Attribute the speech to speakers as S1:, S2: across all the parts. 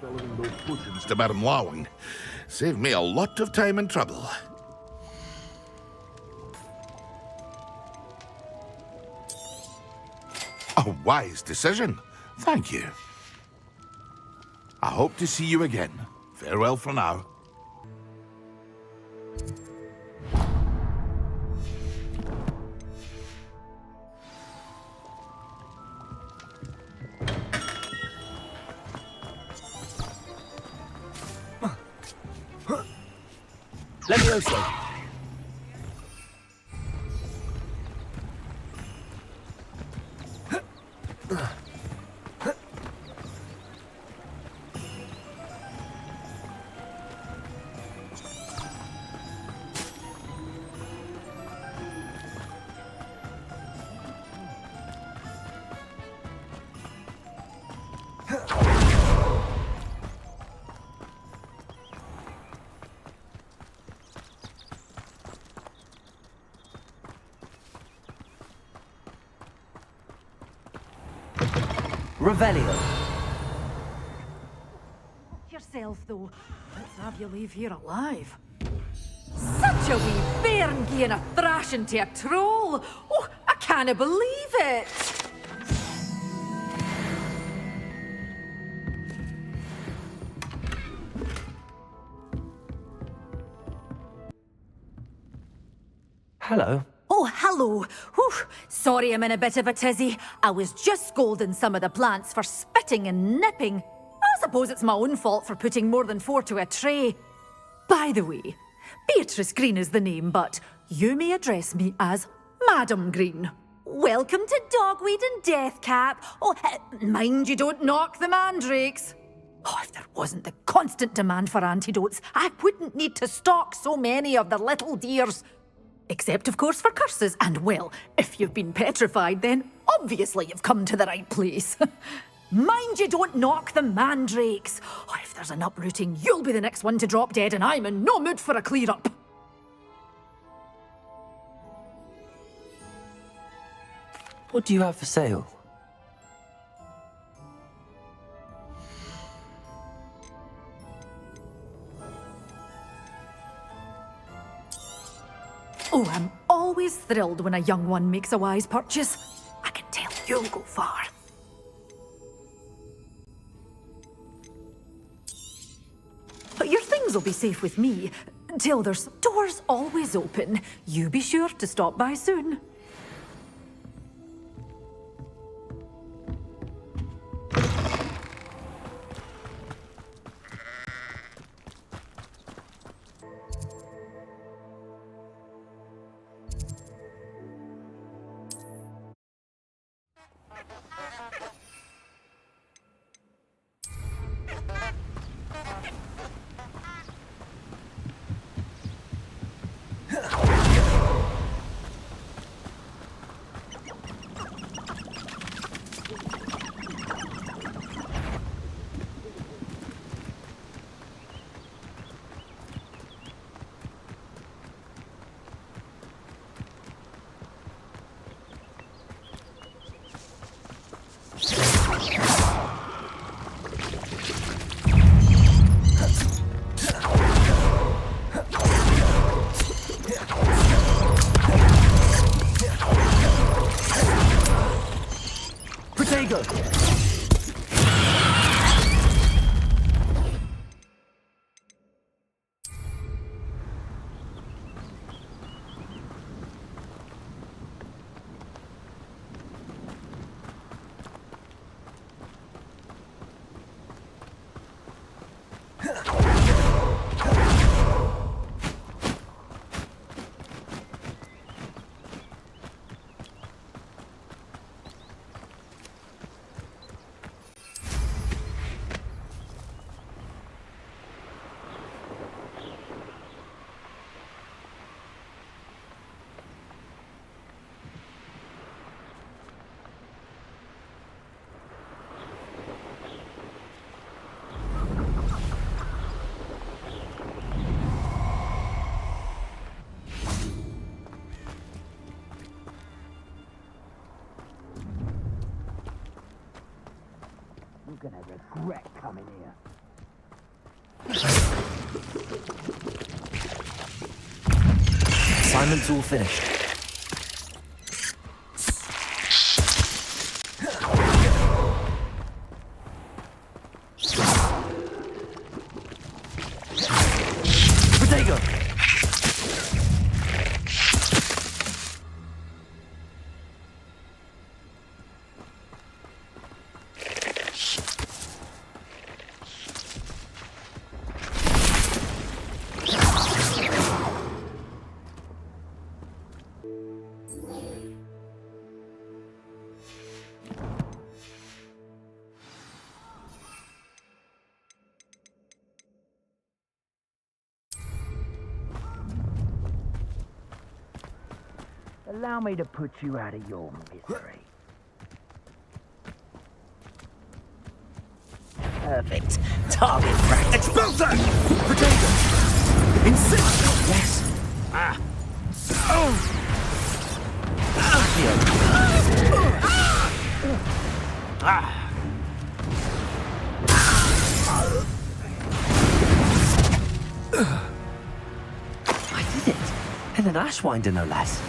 S1: delivering those potions to Madame Lawing. Saved me a lot of time and trouble. A wise decision. Thank you. I hope to see you again. Farewell for now.
S2: Levioso. Revelio.
S3: Yourself, though. Let's have you leave here alive. Such a wee bairn gieing a thrashing to a troll! Oh, I can't believe it!
S2: Hello.
S3: Oh, hello. Whew. Sorry I'm in a bit of a tizzy. I was just scolding some of the plants for spitting and nipping. I suppose it's my own fault for putting more than 4 to a tray. By the way, Beatrice Green is the name, but you may address me as Madam Green. Welcome to Dogweed and Deathcap. Oh, mind you don't knock the mandrakes. Oh, if there wasn't the constant demand for antidotes, I wouldn't need to stock so many of the little dears. Except, of course, for curses. And, well, if you've been petrified, then obviously you've come to the right place. Mind you don't knock the mandrakes. Oh, if there's an uprooting, you'll be the next one to drop dead, and I'm in no mood for a clear-up.
S2: What do you have for sale?
S3: Oh, I'm always thrilled when a young one makes a wise purchase. I can tell you'll go far. But your things will be safe with me. Till there's doors always open. You be sure to stop by soon.
S4: You're gonna regret coming here.
S2: Assignment's all finished. Potato!
S4: Allow me to put you out of your misery. Perfect. Target practice.
S2: Expulsor! Potato! Insist!
S4: Yes.
S2: I did it. And an Ashwinder, no less.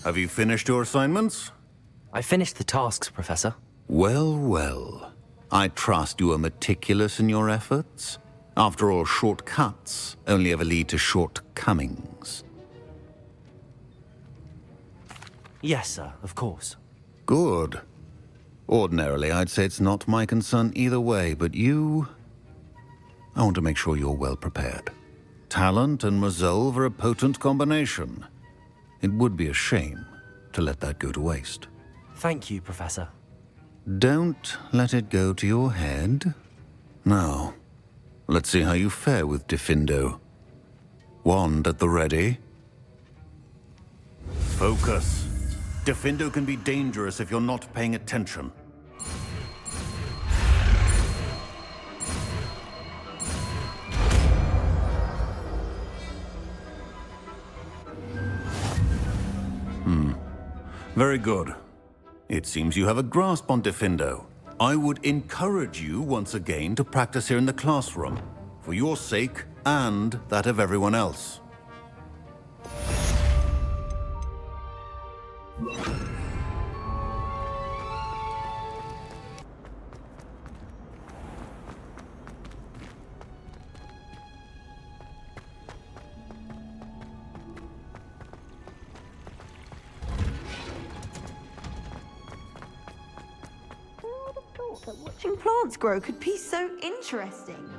S5: Have you finished your assignments?
S2: I finished the tasks, Professor.
S5: Well, well. I trust you are meticulous in your efforts. After all, shortcuts only ever lead to shortcomings.
S2: Yes, sir, of course.
S5: Good. Ordinarily, I'd say it's not my concern either way, but you... I want to make sure you're well prepared. Talent and resolve are a potent combination. It would be a shame to let that go to waste.
S2: Thank you, Professor.
S5: Don't let it go to your head. Now, let's see how you fare with Diffindo. Wand at the ready. Focus. Diffindo can be dangerous if you're not paying attention. Very good. It seems you have a grasp on Diffindo. I would encourage you once again to practice here in the classroom, for your sake and that of everyone else.
S6: That watching plants grow could be so interesting.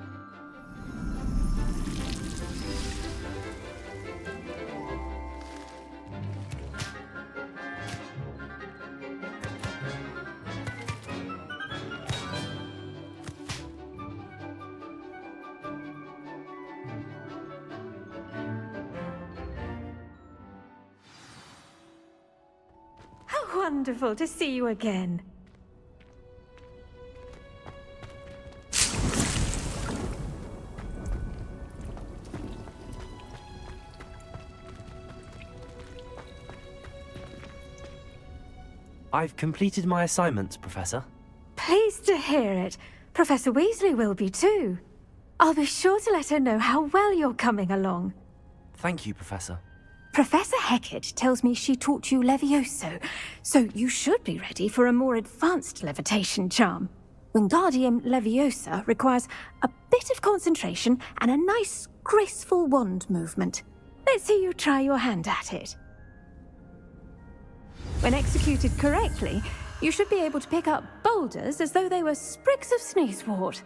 S7: How wonderful to see you again.
S2: I've completed my assignments, Professor.
S7: Pleased to hear it. Professor Weasley will be too. I'll be sure to let her know how well you're coming along.
S2: Thank you, Professor.
S7: Professor Hecat tells me she taught you Levioso, so you should be ready for a more advanced levitation charm. Wingardium Leviosa requires a bit of concentration and a nice, graceful wand movement. Let's see you try your hand at it. When executed correctly, you should be able to pick up boulders as though they were sprigs of sneezewort.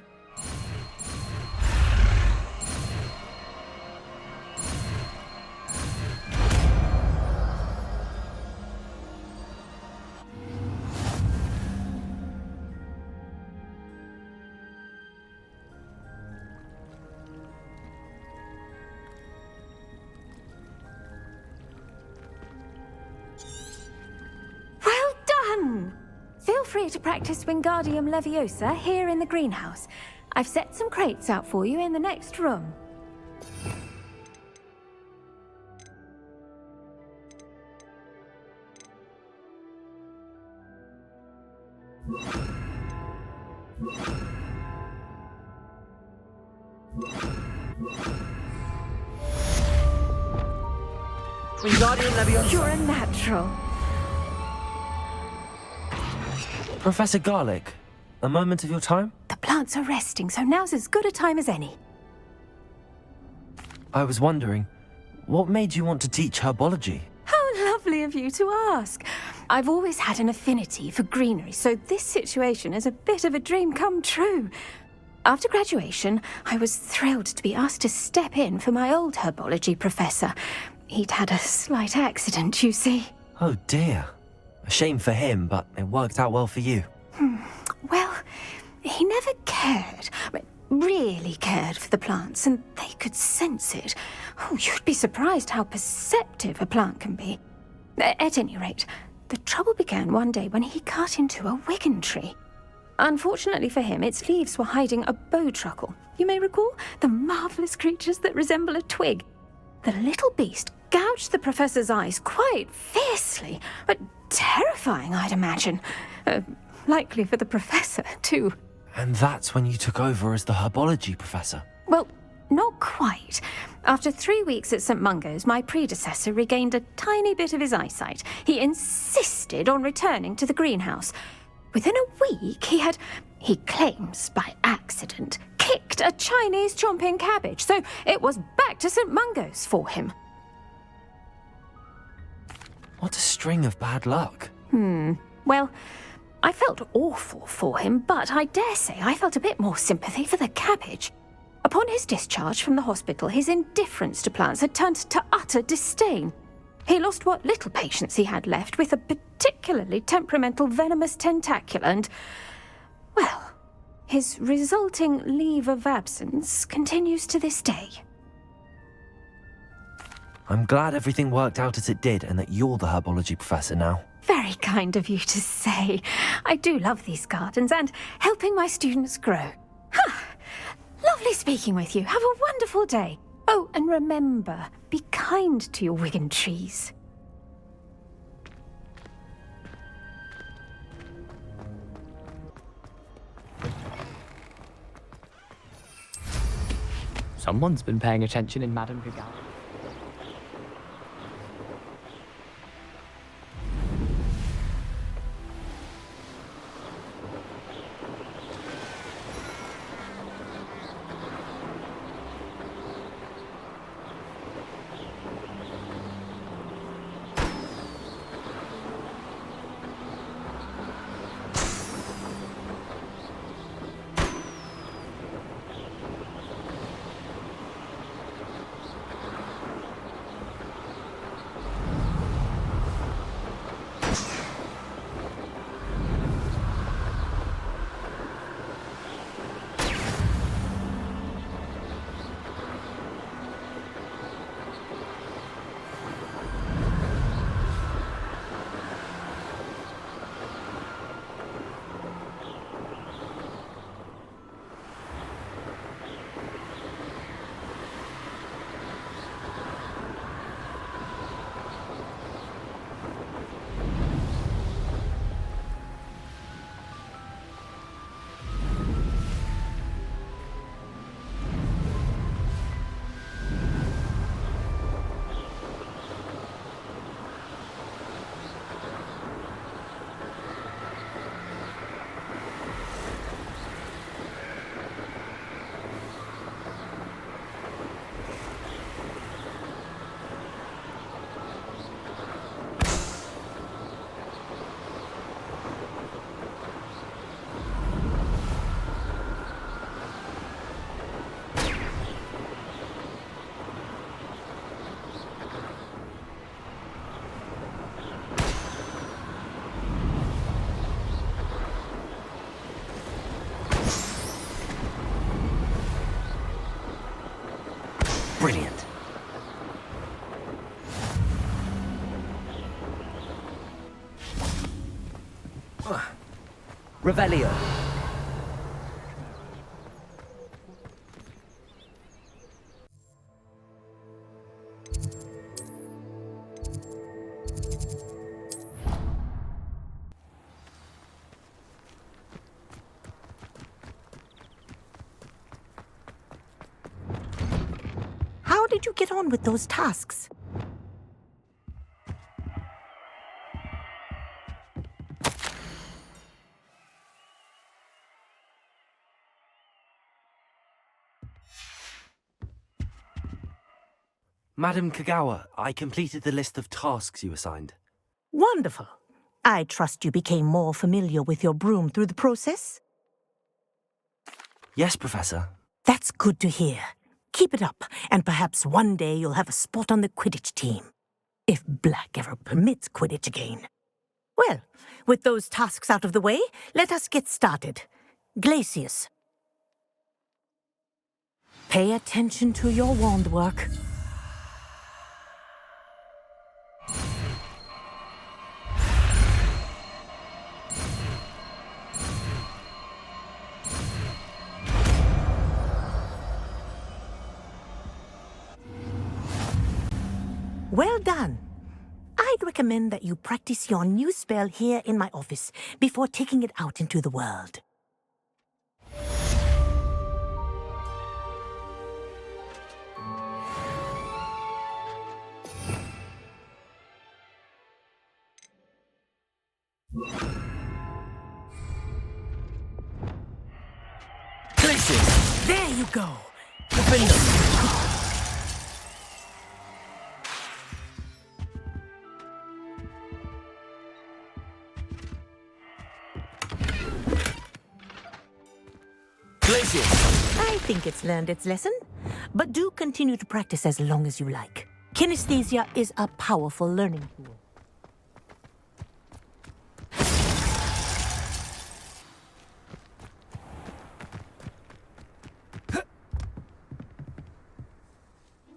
S7: Feel free to practice Wingardium Leviosa here in the greenhouse. I've set some crates out for you in the next room.
S2: Wingardium Leviosa.
S7: You're a natural.
S2: Professor Garlic, a moment of your time?
S7: The plants are resting, so now's as good a time as any.
S2: I was wondering, what made you want to teach herbology?
S7: How lovely of you to ask. I've always had an affinity for greenery, so this situation is a bit of a dream come true. After graduation, I was thrilled to be asked to step in for my old herbology professor. He'd had a slight accident, you see.
S2: Oh dear. A shame for him, but it worked out well for you.
S7: Well, he never cared, really cared for the plants, and they could sense it. Oh, you'd be surprised how perceptive a plant can be. At any rate, the trouble began one day when he cut into a wigan tree. Unfortunately for him, its leaves were hiding a bowtruckle. You may recall the marvellous creatures that resemble a twig. The little beast gouged the professor's eyes quite fiercely, but terrifying, I'd imagine. Likely for the professor, too.
S2: And that's when you took over as the herbology professor?
S7: Well, not quite. After 3 weeks at St. Mungo's, my predecessor regained a tiny bit of his eyesight. He insisted on returning to the greenhouse. Within a week, he claims by accident, kicked a Chinese chomping cabbage, so it was back to St. Mungo's for him.
S2: What a string of bad luck.
S7: Well, I felt awful for him, but I dare say I felt a bit more sympathy for the cabbage. Upon his discharge from the hospital, his indifference to plants had turned to utter disdain. He lost what little patience he had left with a particularly temperamental venomous tentacula and, well, his resulting leave of absence continues to this day.
S2: I'm glad everything worked out as it did and that you're the herbology professor now.
S7: Very kind of you to say. I do love these gardens and helping my students grow. Lovely speaking with you. Have a wonderful day. Oh, and remember, be kind to your wigan trees.
S8: Someone's been paying attention in Madame Gagala.
S2: Brilliant. Revelio.
S9: did you get on with those tasks?
S2: Madam Kagawa, I completed the list of tasks you assigned.
S9: Wonderful. I trust you became more familiar with your broom through the process?
S2: Yes, Professor.
S9: That's good to hear. Keep it up, and perhaps one day you'll have a spot on the Quidditch team. If Black ever permits Quidditch again. Well, with those tasks out of the way, let us get started. Glacius. Pay attention to your wand work. Well done. I'd recommend that you practice your new spell here in my office before taking it out into the world.
S2: Glacius!
S9: There you go.
S2: Glacius!
S9: I think it's learned its lesson, but do continue to practice as long as you like. Kinesthesia is a powerful learning tool.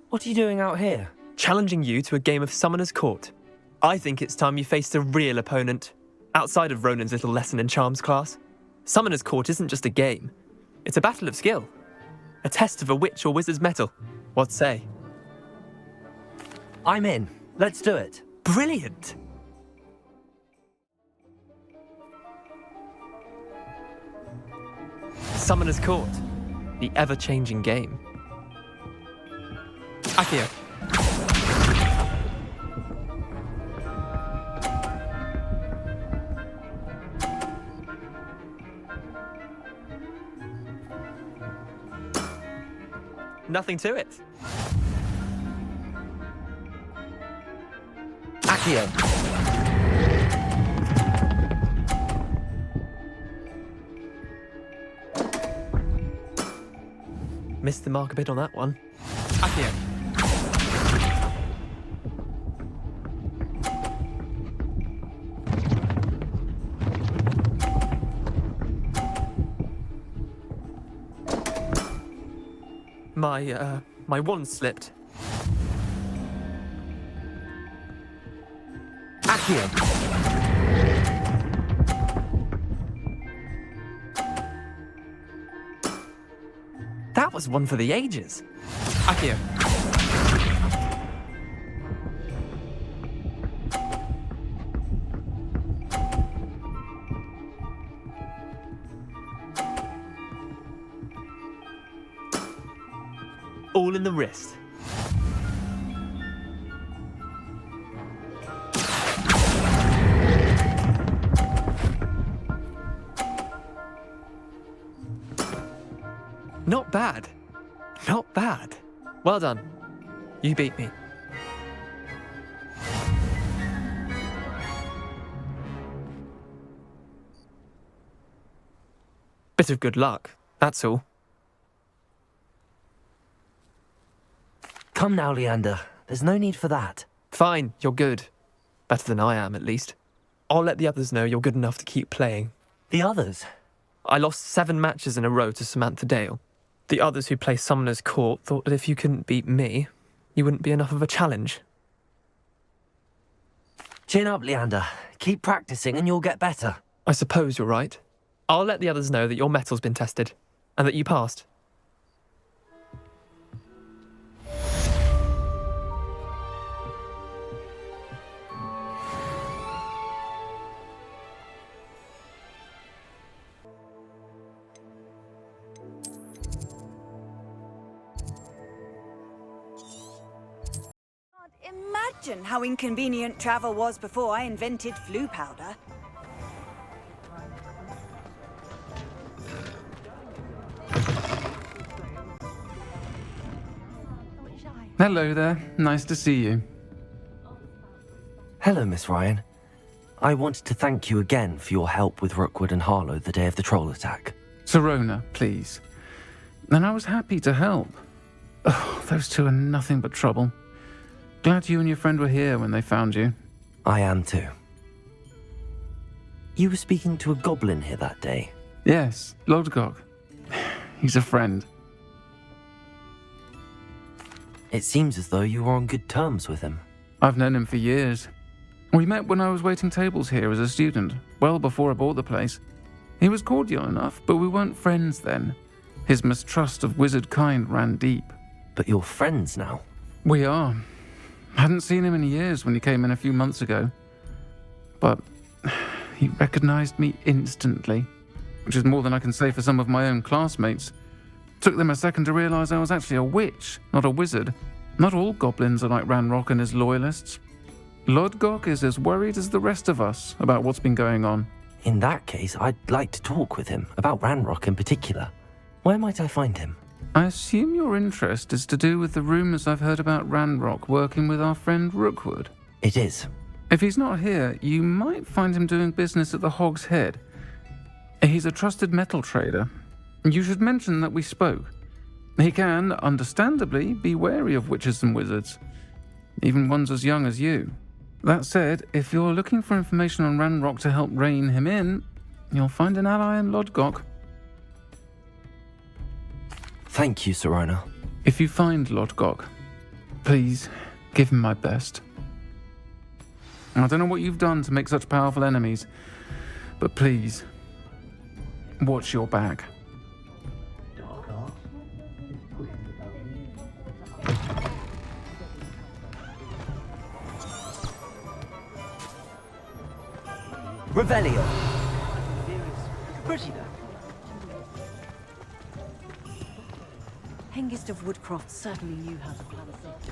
S2: What are you doing out here?
S8: Challenging you to a game of Summoner's Court. I think it's time you faced a real opponent, outside of Ronan's little lesson in Charms class. Summoner's Court isn't just a game. It's a battle of skill. A test of a witch or wizard's mettle. What say?
S2: I'm in. Let's do it.
S8: Brilliant! Summoner's Court. The ever-changing game. Akio. Nothing to it.
S2: Accio.
S8: Missed the mark a bit on that one. Akio. My wand slipped.
S2: Accio.
S8: That was one for the ages. Akio. All in the wrist. Not bad. Not bad. Well done. You beat me. Bit of good luck, that's all.
S2: Come now, Leander. There's no need for that.
S8: Fine, you're good. Better than I am, at least. I'll let the others know you're good enough to keep playing.
S2: The others?
S8: I lost 7 matches in a row to Samantha Dale. The others who play Summoner's Court thought that if you couldn't beat me, you wouldn't be enough of a challenge.
S2: Chin up, Leander. Keep practicing and you'll get better.
S8: I suppose you're right. I'll let the others know that your metal's been tested, and that you passed.
S6: imagine how inconvenient travel was before I invented flu powder.
S10: Hello there. Nice to see you.
S2: Hello, Miss Ryan. I wanted to thank you again for your help with Rookwood and Harlow the day of the troll attack.
S10: Sirona, please. And I was happy to help. Oh, those two are nothing but trouble. Glad you and your friend were here when they found you.
S2: I am too. You were speaking to a goblin here that day.
S10: Yes, Lodgok. He's a friend.
S2: It seems as though you were on good terms with him.
S10: I've known him for years. We met when I was waiting tables here as a student, well before I bought the place. He was cordial enough, but we weren't friends then. His mistrust of wizard kind ran deep.
S2: But you're friends now?
S10: We are. Hadn't seen him in years when he came in a few months ago. But he recognized me instantly, which is more than I can say for some of my own classmates. Took them a second to realize I was actually a witch, not a wizard. Not all goblins are like Ranrock and his loyalists. Lodgok is as worried as the rest of us about what's been going on.
S2: In that case, I'd like to talk with him, about Ranrock in particular. Where might I find him?
S10: I assume your interest is to do with the rumors I've heard about Ranrock working with our friend Rookwood.
S2: It is.
S10: If he's not here, you might find him doing business at the Hog's Head. He's a trusted metal trader. You should mention that we spoke. He can, understandably, be wary of witches and wizards, even ones as young as you. That said, if you're looking for information on Ranrock to help rein him in, you'll find an ally in Lodgok.
S2: Thank you, Sirona.
S10: If you find Lodgok, please give him my best. I don't know what you've done to make such powerful enemies, but please, watch your back.
S4: Revelio.
S6: Hengist of Woodcroft certainly knew how to plan a safety.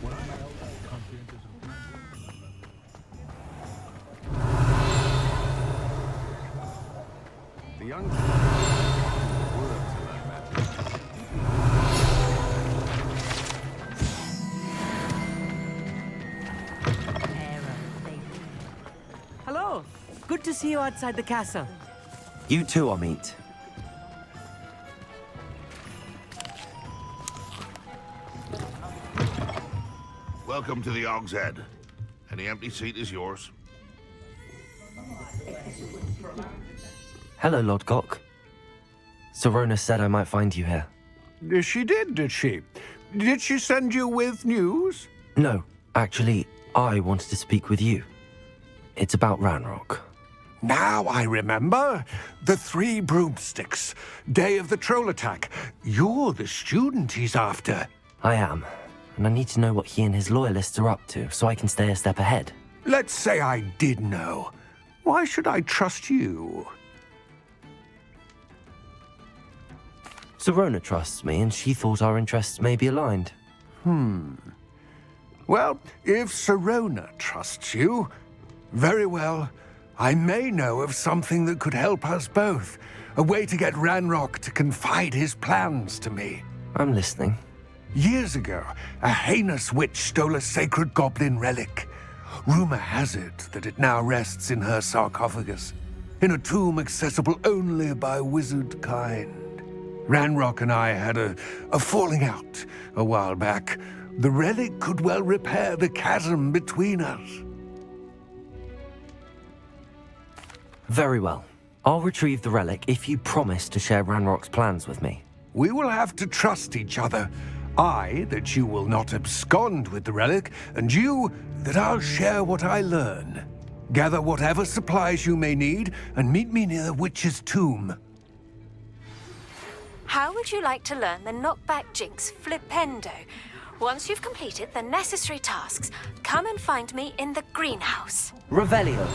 S1: The young
S4: Hello. Good to see you outside the castle.
S2: You too, Amit.
S1: Welcome to the Hog's Head. Any empty seat is yours.
S2: Hello, Lodgok. Sirona said I might find you here.
S11: She did she? Did she send you with news?
S2: No, actually, I wanted to speak with you. It's about Ranrock.
S11: Now I remember. The 3 broomsticks. Day of the troll attack. You're the student he's after.
S2: I am, and I need to know what he and his loyalists are up to so I can stay a step ahead.
S11: Let's say I did know. Why should I trust you?
S2: Sirona trusts me, and she thought our interests may be aligned.
S11: Well, if Sirona trusts you, very well. I may know of something that could help us both. A way to get Ranrock to confide his plans to me.
S2: I'm listening.
S11: Years ago, a heinous witch stole a sacred goblin relic. Rumor has it that it now rests in her sarcophagus, in a tomb accessible only by wizard kind. Ranrock and I had a falling out a while back. The relic could well repair the chasm between us.
S2: Very well. I'll retrieve the relic if you promise to share Ranrock's plans with me.
S11: We will have to trust each other. I, that you will not abscond with the relic, and you, that I'll share what I learn. Gather whatever supplies you may need, and meet me near the witch's tomb.
S7: How would you like to learn the knockback jinx flipendo? Once you've completed the necessary tasks, come and find me in the greenhouse.
S4: Revelio.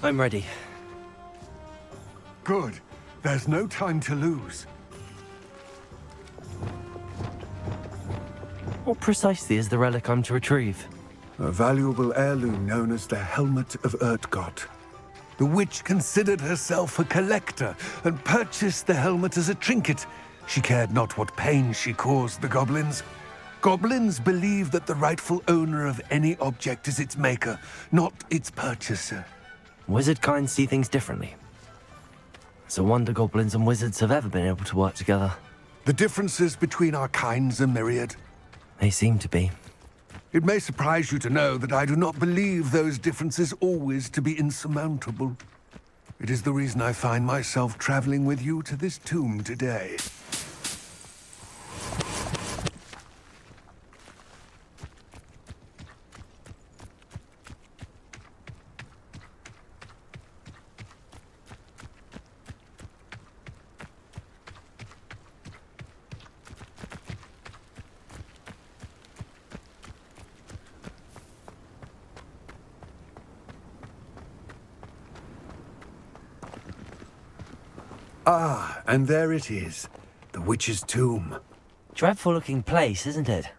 S2: I'm ready.
S11: Good. There's no time to lose.
S2: What precisely is the relic I'm to retrieve?
S11: A valuable heirloom known as the Helmet of Urtgott. The witch considered herself a collector and purchased the helmet as a trinket. She cared not what pain she caused the goblins. Goblins believe that the rightful owner of any object is its maker, not its purchaser.
S2: Wizard kind see things differently. It's a wonder goblins and wizards have ever been able to work together.
S11: The differences between our kinds are myriad.
S2: They seem to be.
S11: It may surprise you to know that I do not believe those differences always to be insurmountable. It is the reason I find myself traveling with you to this tomb today. Ah, and there it is. The witch's tomb.
S2: Dreadful looking place, isn't it?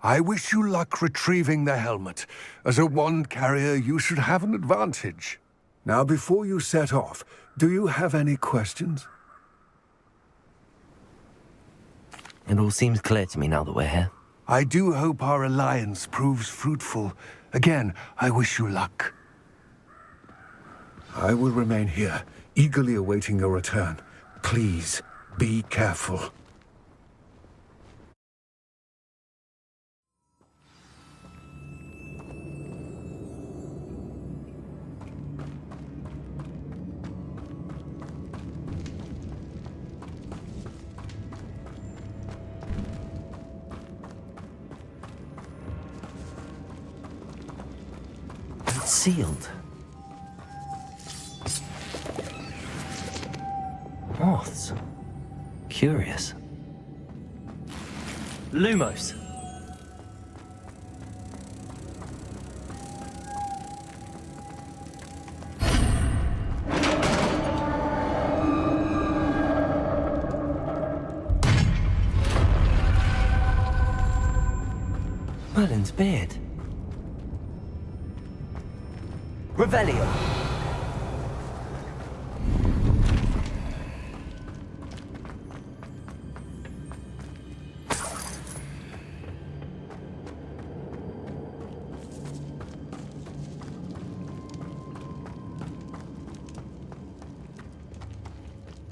S11: I wish you luck retrieving the helmet. As a wand carrier, you should have an advantage. Now, before you set off, do you have any questions?
S2: It all seems clear to me now that we're here.
S11: I do hope our alliance proves fruitful. Again, I wish you luck. I will remain here, eagerly awaiting your return. Please, be careful.
S2: It's sealed. Moths. Curious. Lumos. Merlin's beard. Revelio.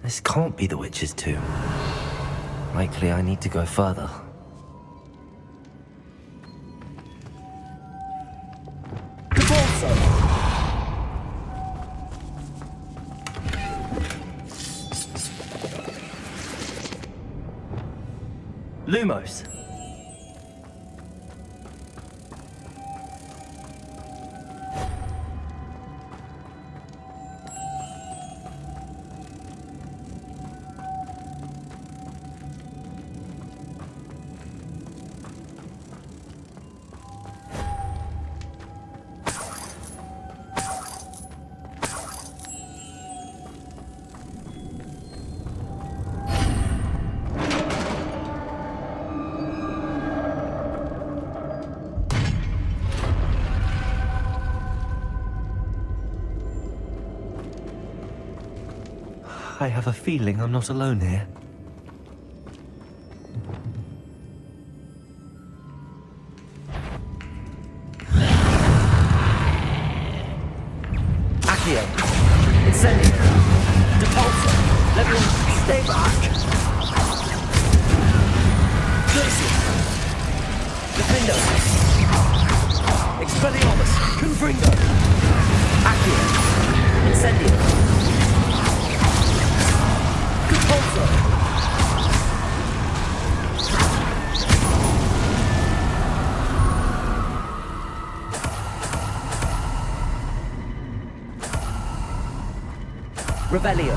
S2: This can't be the witch's tomb. Likely I need to go further. Lumos. I have a feeling I'm not alone here. Accio. Incendio. Depulso. Level. Stay back. Glacier. Defendo. Expelliarmus. Confringo. Accio. Incendio. Revelio.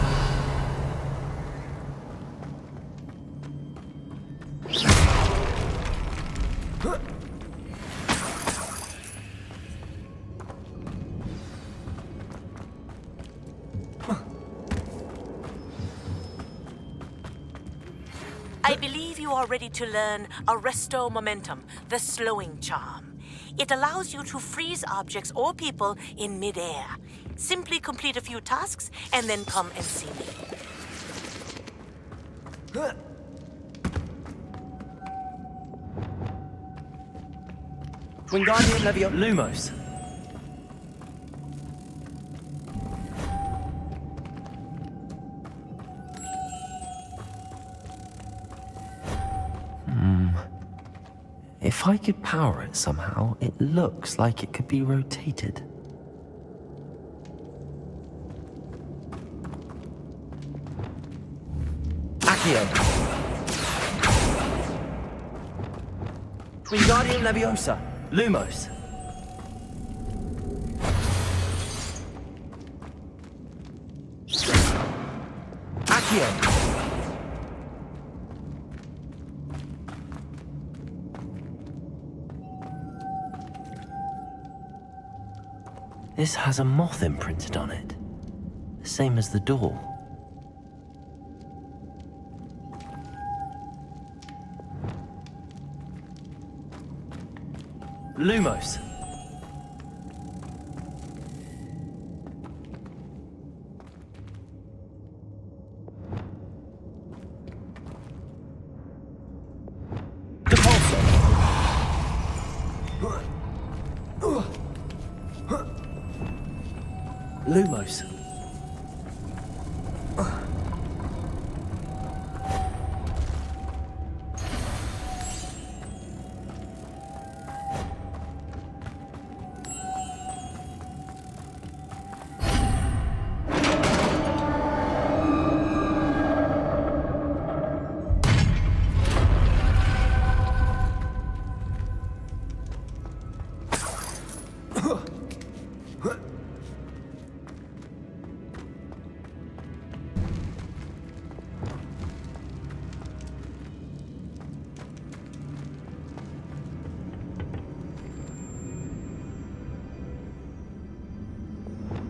S9: I believe you are ready to learn Arresto Momentum, the slowing charm. It allows you to freeze objects or people in midair. Simply complete a few tasks and then come and see me.
S2: Wingardium Leviosa. Lumos. If I could power it somehow, it looks like it could be rotated. Accio. Wingardium Leviosa. Lumos. Accio. This has a moth imprinted on it. The same as the door. Lumos. Lumos.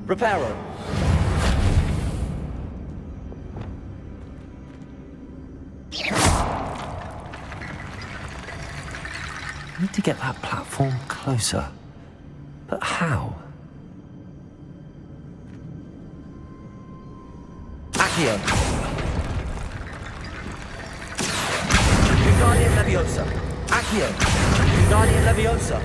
S2: Reparo. I need to get that platform closer. But how? Accio. Wingardium Leviosa. Accio. Wingardium Leviosa.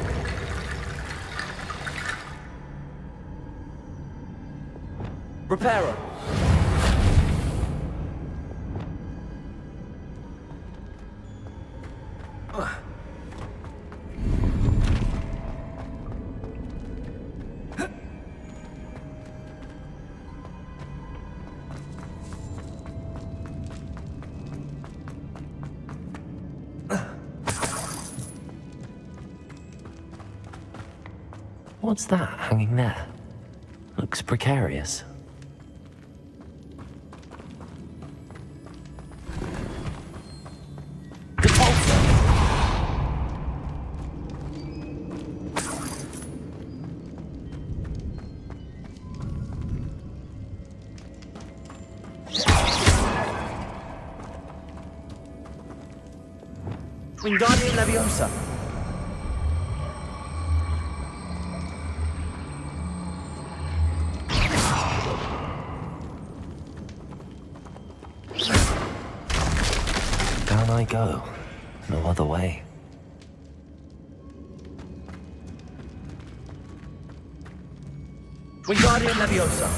S2: Reparo. What's that hanging there? Looks precarious. Wingardium Leviosa. Down I go. No other way. Wingardium Leviosa.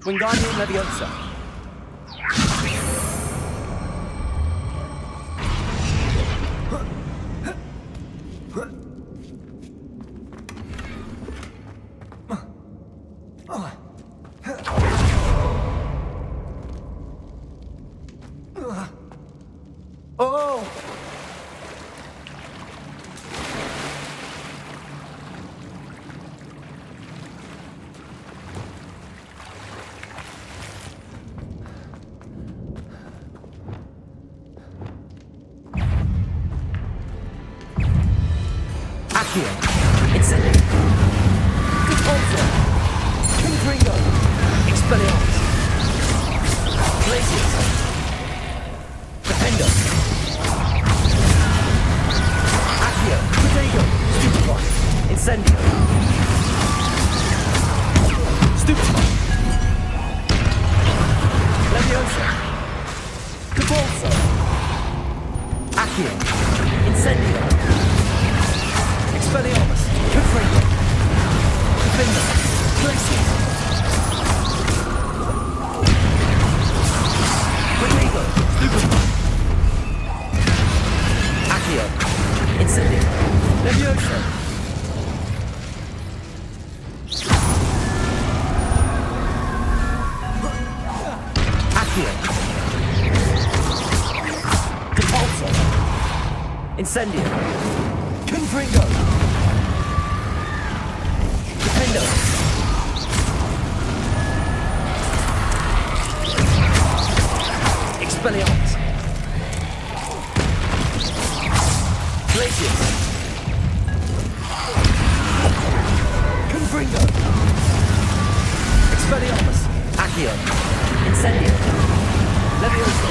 S2: Wingardium Leviosa.
S12: Oh!
S2: Accio. Incendio. Repulsor. Confringo. Expelliarmus. Glacius. Defender. Accio. Protego. Stupefy. Incendio. Stupefy. Leviosa. Repulsor. Accio. Incendio. Expelliarmus. Confringo. Defender. Glacius. Protego. Stupefy. Accio. Incendio. Leviosa. Accio. Repulsor. Incendio. Confringo. Defender. Expelliarmus. Glacius. Confringo. Expelliarmus. Accio. Incendio. Leviosa.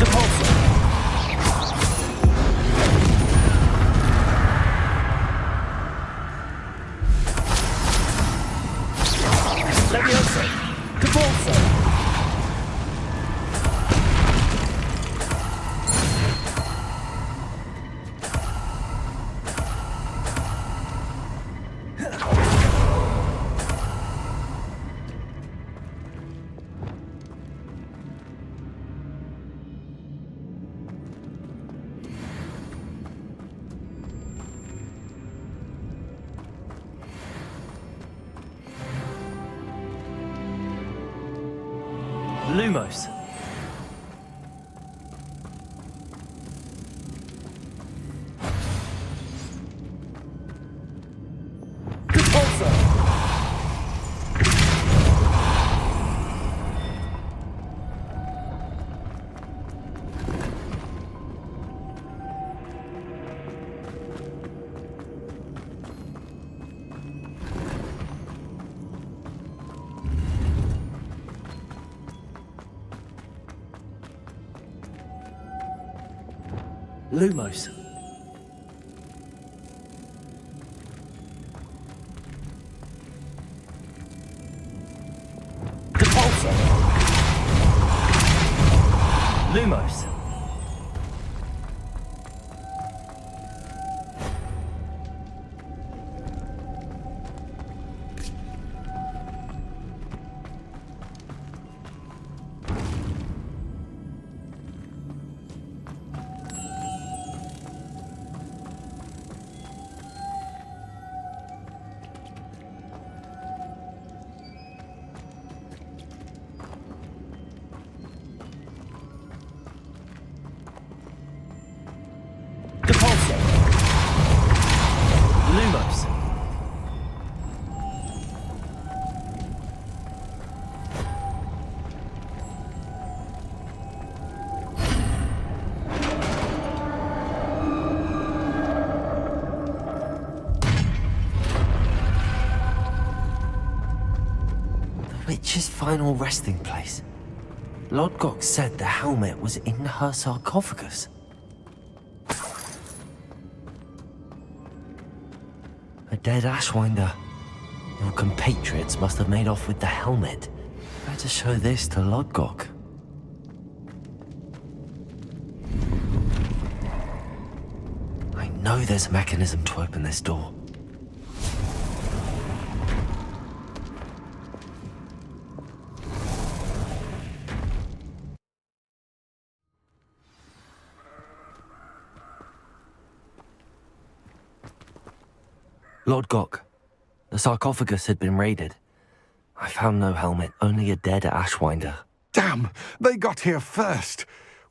S2: Repulsor. Leviosa. Repulsor. Lumos. Repulsor. Lumos. Repulsor. Lumos. Repulsor. Lumos. The witch's final resting place. Lodgok said the helmet was in her sarcophagus. A dead Ashwinder. Your compatriots must have made off with the helmet. Better show this to Lodgok. I know there's a mechanism to open this door. Lord Gok, the sarcophagus had been raided. I found no helmet, only a dead Ashwinder.
S11: Damn! They got here first.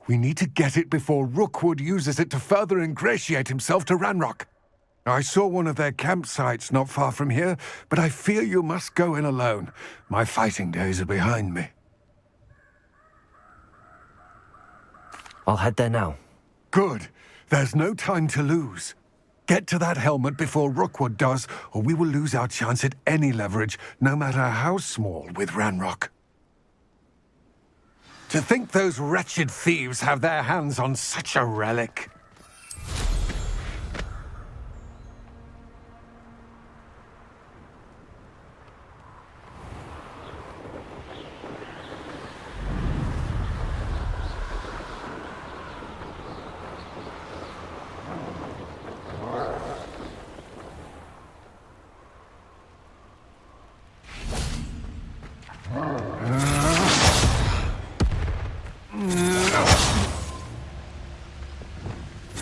S11: We need to get it before Rookwood uses it to further ingratiate himself to Ranrock. I saw one of their campsites not far from here, but I fear you must go in alone. My fighting days are behind me.
S2: I'll head there now.
S11: Good. There's no time to lose. Get to that helmet before Rookwood does, or we will lose our chance at any leverage, no matter how small, with Ranrock. To think those wretched thieves have their hands on such a relic.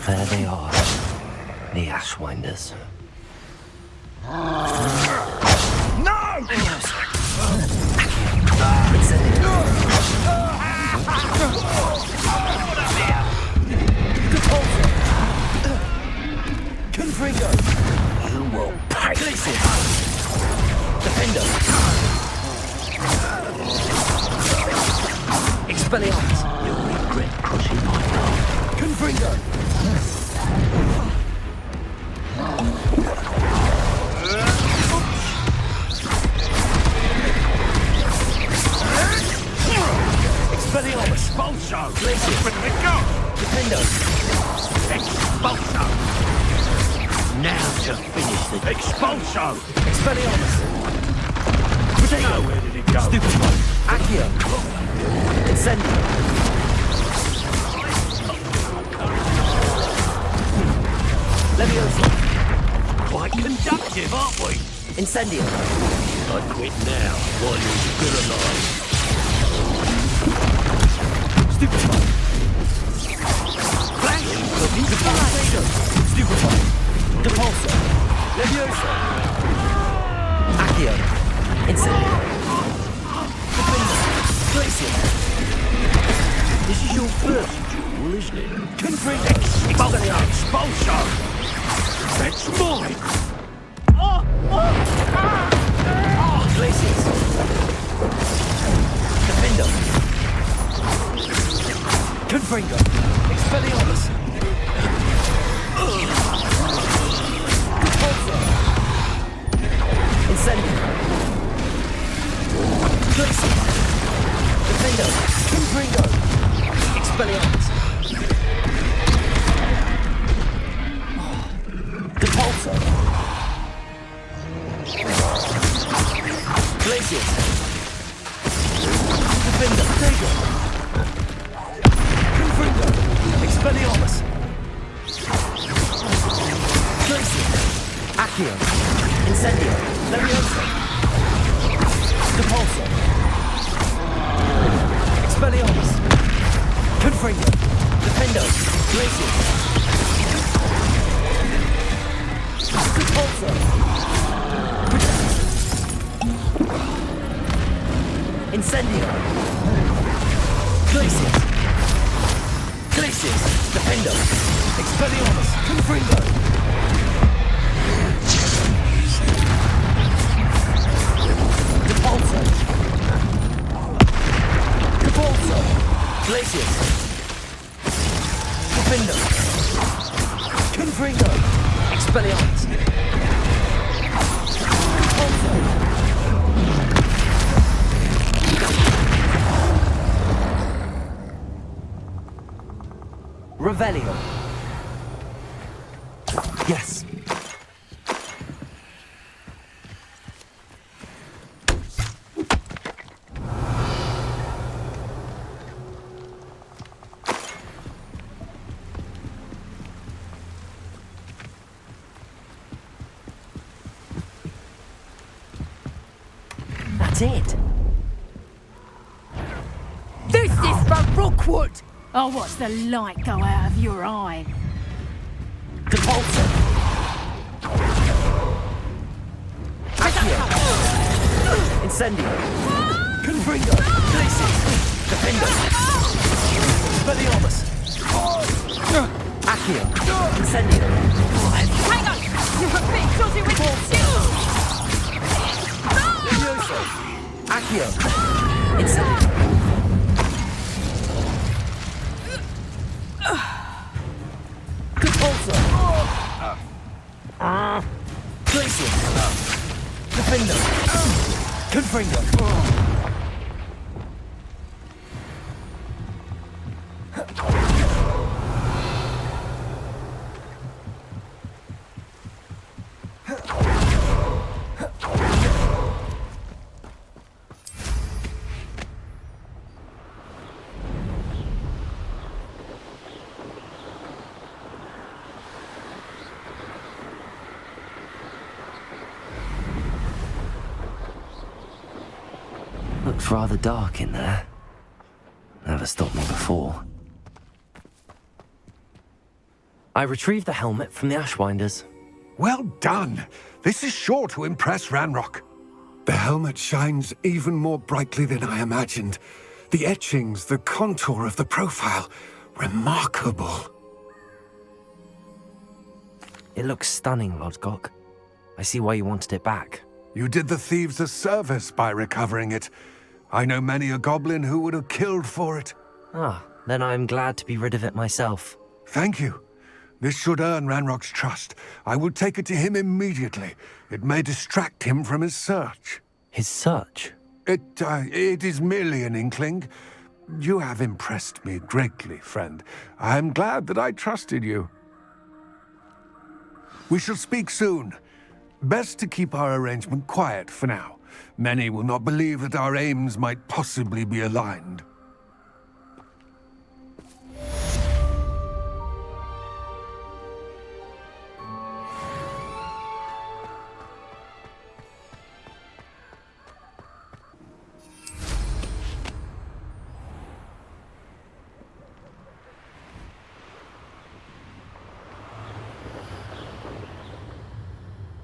S2: There they are, the Ashwinders.
S12: Confringo! You will pay! Defender! Expelliarmus! You'll regret crushing my arm. Confringo! Expelliarmus! Expulso! Defendo! Expulso! Now to finish the Expulso! Expelliarmus! Potato! Where did it go? Stupefy! Accio! Incendio! Leviosa! Quite conductive, aren't we? Incendio! I quit now, while you're still alive. Stupefy! Flash! Potato! Stupefy! Depulso! Leviosa! Accio! Incendio! Glacier! This is your first duel, isn't it? Confringo! Expulso! That's mine! Glaciers! Defendo! Confringo! Expelliarmus! Incendio! Glacier! Defendo! Confringo! Expelliarmus! Depulso! Glacier! Defendo! Potato! Confringo! Expelliarmus! Glacier! Accio! Incendio! Leviosa! Depulso! Expelliarmus! Confringo! Defendo! Glacier! Depulso! Incendio! Glacier! Glacier! Defendo! Expelliarmus! Confringo! Depulso! Depulso! Glacier! Defendo! Confringo! Expelliarmus! Depulso! Revelio. Yes.
S9: That's it.
S3: This is for Rookwood!
S7: I'll watch the light go out of your eye.
S9: Depulso.
S2: Incendio. Confringo. Glacius. Defendo. Expelliarmus. Accio. Incendio.
S3: Hang on! You're being saucy with
S2: Levioso. Accio. Incendio. Compulsor. Glacius. Defendo. Confringo. Looks rather dark in there. Never stopped me before. I retrieved the helmet from the Ashwinders.
S11: Well done. This is sure to impress Ranrock. The helmet shines even more brightly than I imagined. The etchings, the contour of the profile, remarkable.
S2: It looks stunning, Lodgok. I see why you wanted it back.
S11: You did the thieves a service by recovering it. I know many a goblin who would have killed for it.
S2: Ah, then I'm glad to be rid of it myself.
S11: Thank you. This should earn Ranrock's trust. I will take it to him immediately. It may distract him from his search.
S2: His search?
S11: It is merely an inkling. You have impressed me greatly, friend. I am glad that I trusted you. We shall speak soon. Best to keep our arrangement quiet for now. Many will not believe that our aims might possibly be aligned.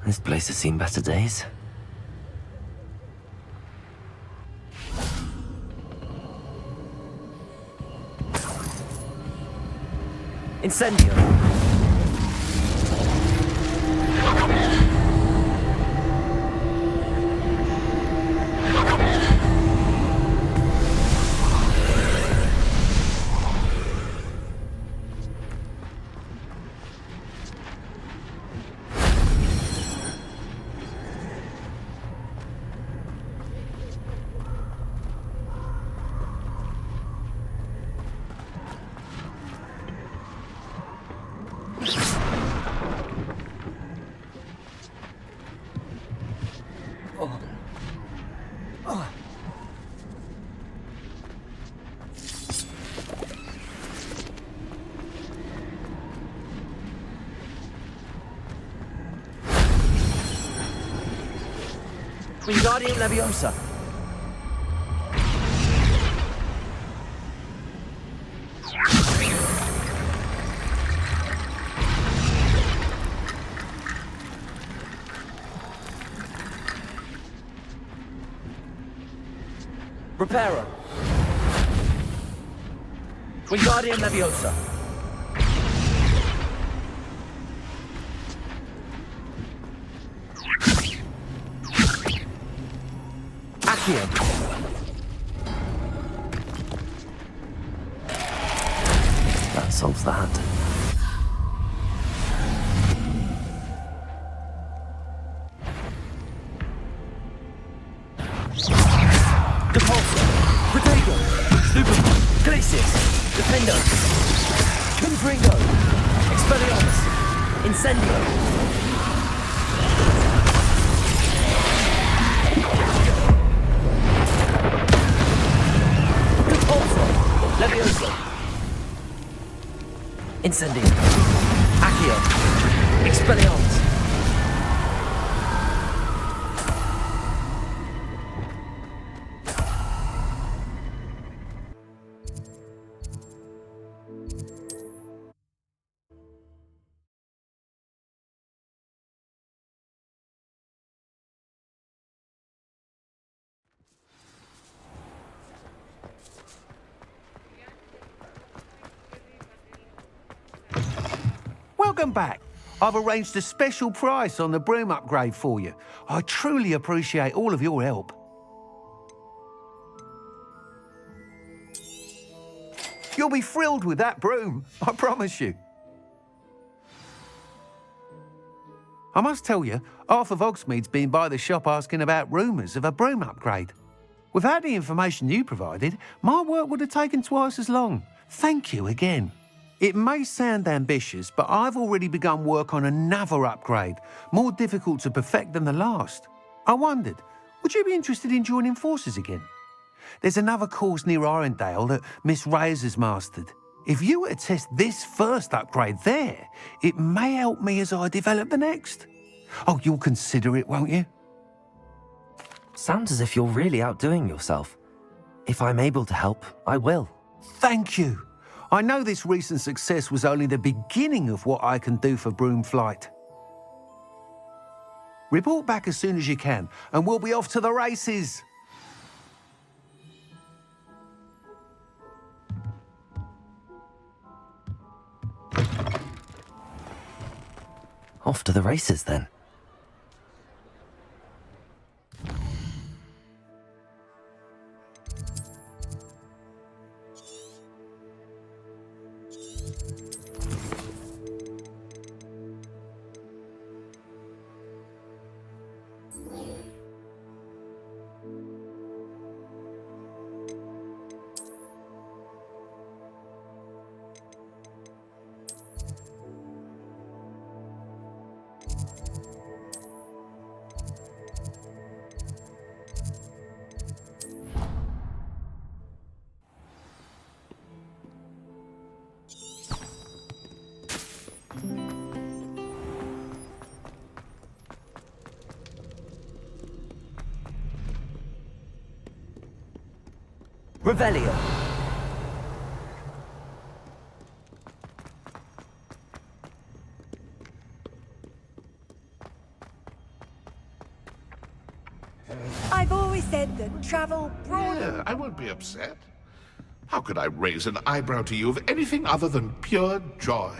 S2: This place has seen better days. Incendio! Wingardium Leviosa. Reparo. Wingardium Leviosa. Accio. That solves that. Depulso. Protego. Super. Glacius. Defendo. Confringo. Expelliarmus. Incendio. Levioso. Incendio. Accio. Expelliarmus.
S11: Welcome back. I've arranged a special price on the broom upgrade for you. I truly appreciate all of your help. You'll be thrilled with that broom, I promise you. I must tell you, half of Hogsmeade's been by the shop asking about rumours of a broom upgrade. Without the information you provided, my work would have taken twice as long. Thank you again. It may sound ambitious, but I've already begun work on another upgrade, more difficult to perfect than the last. I wondered, would you be interested in joining forces again? There's another course near Arendelle that Miss Reyes has mastered. If you were to test this first upgrade there, it may help me as I develop the next. Oh, you'll consider it, won't you?
S2: Sounds as if you're really outdoing yourself. If I'm able to help, I will.
S11: Thank you. I know this recent success was only the beginning of what I can do for Broomflight. Report back as soon as you can, and we'll be off to the races.
S2: Off to the races, then. Revelio.
S6: I've always said that travel broad.
S1: Yeah, I won't be upset. How could I raise an eyebrow to you of anything other than pure joy?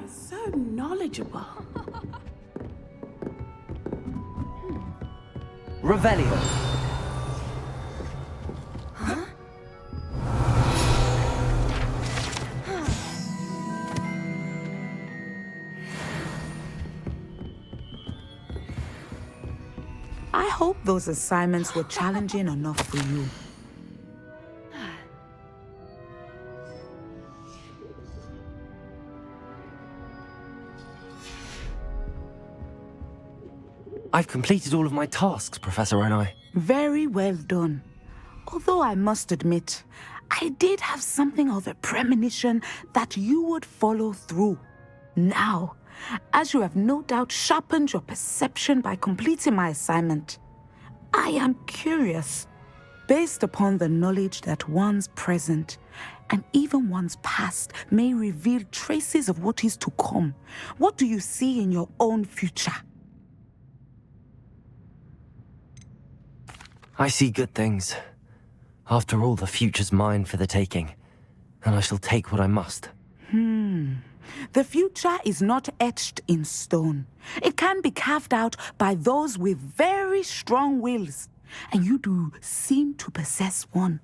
S13: So knowledgeable.
S2: Revelio.
S13: Huh? I hope those assignments were challenging enough for you.
S2: I've completed all of my tasks, Professor Onai.
S13: Very well done. Although I must admit, I did have something of a premonition that you would follow through. Now, as you have no doubt sharpened your perception by completing my assignment, I am curious, based upon the knowledge that one's present and even one's past may reveal traces of what is to come. What do you see in your own future?
S2: I see good things. After all, the future's mine for the taking. and I shall take what I must.
S13: The future is not etched in stone. It can be carved out by those with very strong wills, and you do seem to possess one.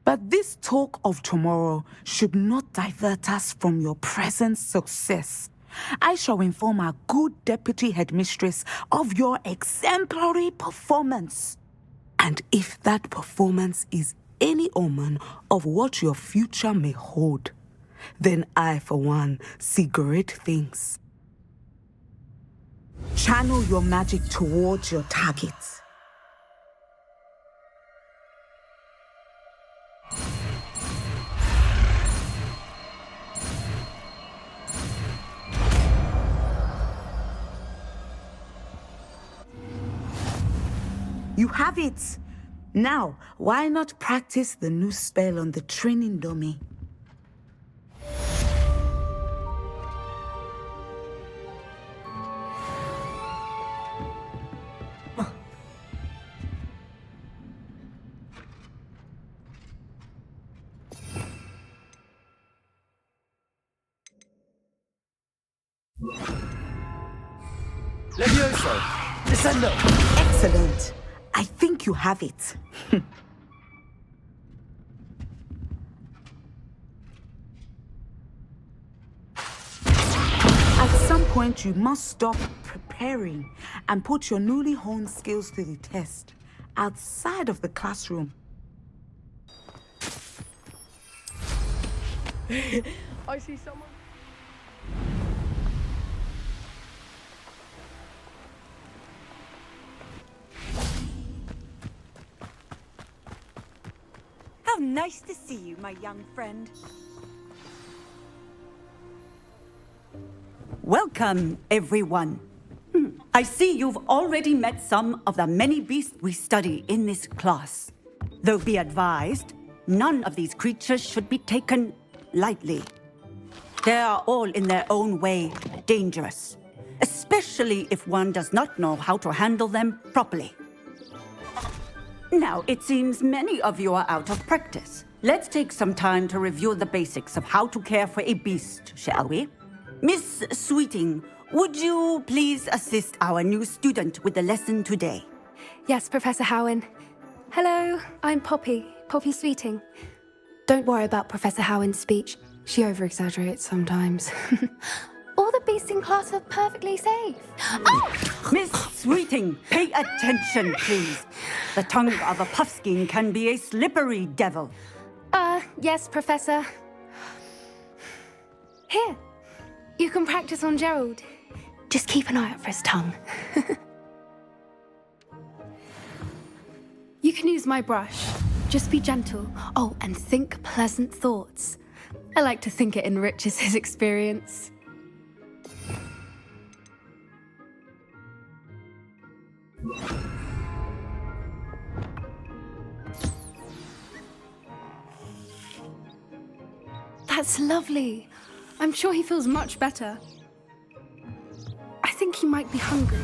S13: But this talk of tomorrow should not divert us from your present success. I shall inform our good deputy headmistress of your exemplary performance. And if that performance is any omen of what your future may hold, then I, for one, see great things. Channel your magic towards your targets. You have it! Now, why not practice the new spell on the training dummy?
S12: Levioso! Descendo!
S13: Excellent! I think you have it. At some point, you must stop preparing and put your newly honed skills to the test outside of the classroom.
S4: I see someone.
S6: How nice to see you, my young friend.
S14: Welcome, everyone. I see you've already met some of the many beasts we study in this class. Though be advised, none of these creatures should be taken lightly. They are all in their own way dangerous, especially if one does not know how to handle them properly. Now, it seems many of you are out of practice. Let's take some time to review the basics of how to care for a beast, shall we? Miss Sweeting, would you please assist our new student with the lesson today?
S15: Yes, Professor Howen. Hello, I'm Poppy Sweeting. Don't worry about Professor Howen's speech. She over-exaggerates sometimes. All the beasts in class are perfectly safe. Oh!
S14: Miss Sweeting, pay attention, please. The tongue of a puffskein can be a slippery devil.
S15: Yes, Professor. Here, you can practice on Gerald. Just keep an eye out for his tongue. You can use my brush. Just be gentle. Oh, and think pleasant thoughts. I like to think it enriches his experience. That's lovely. I'm sure he feels much better. I think he might be hungry.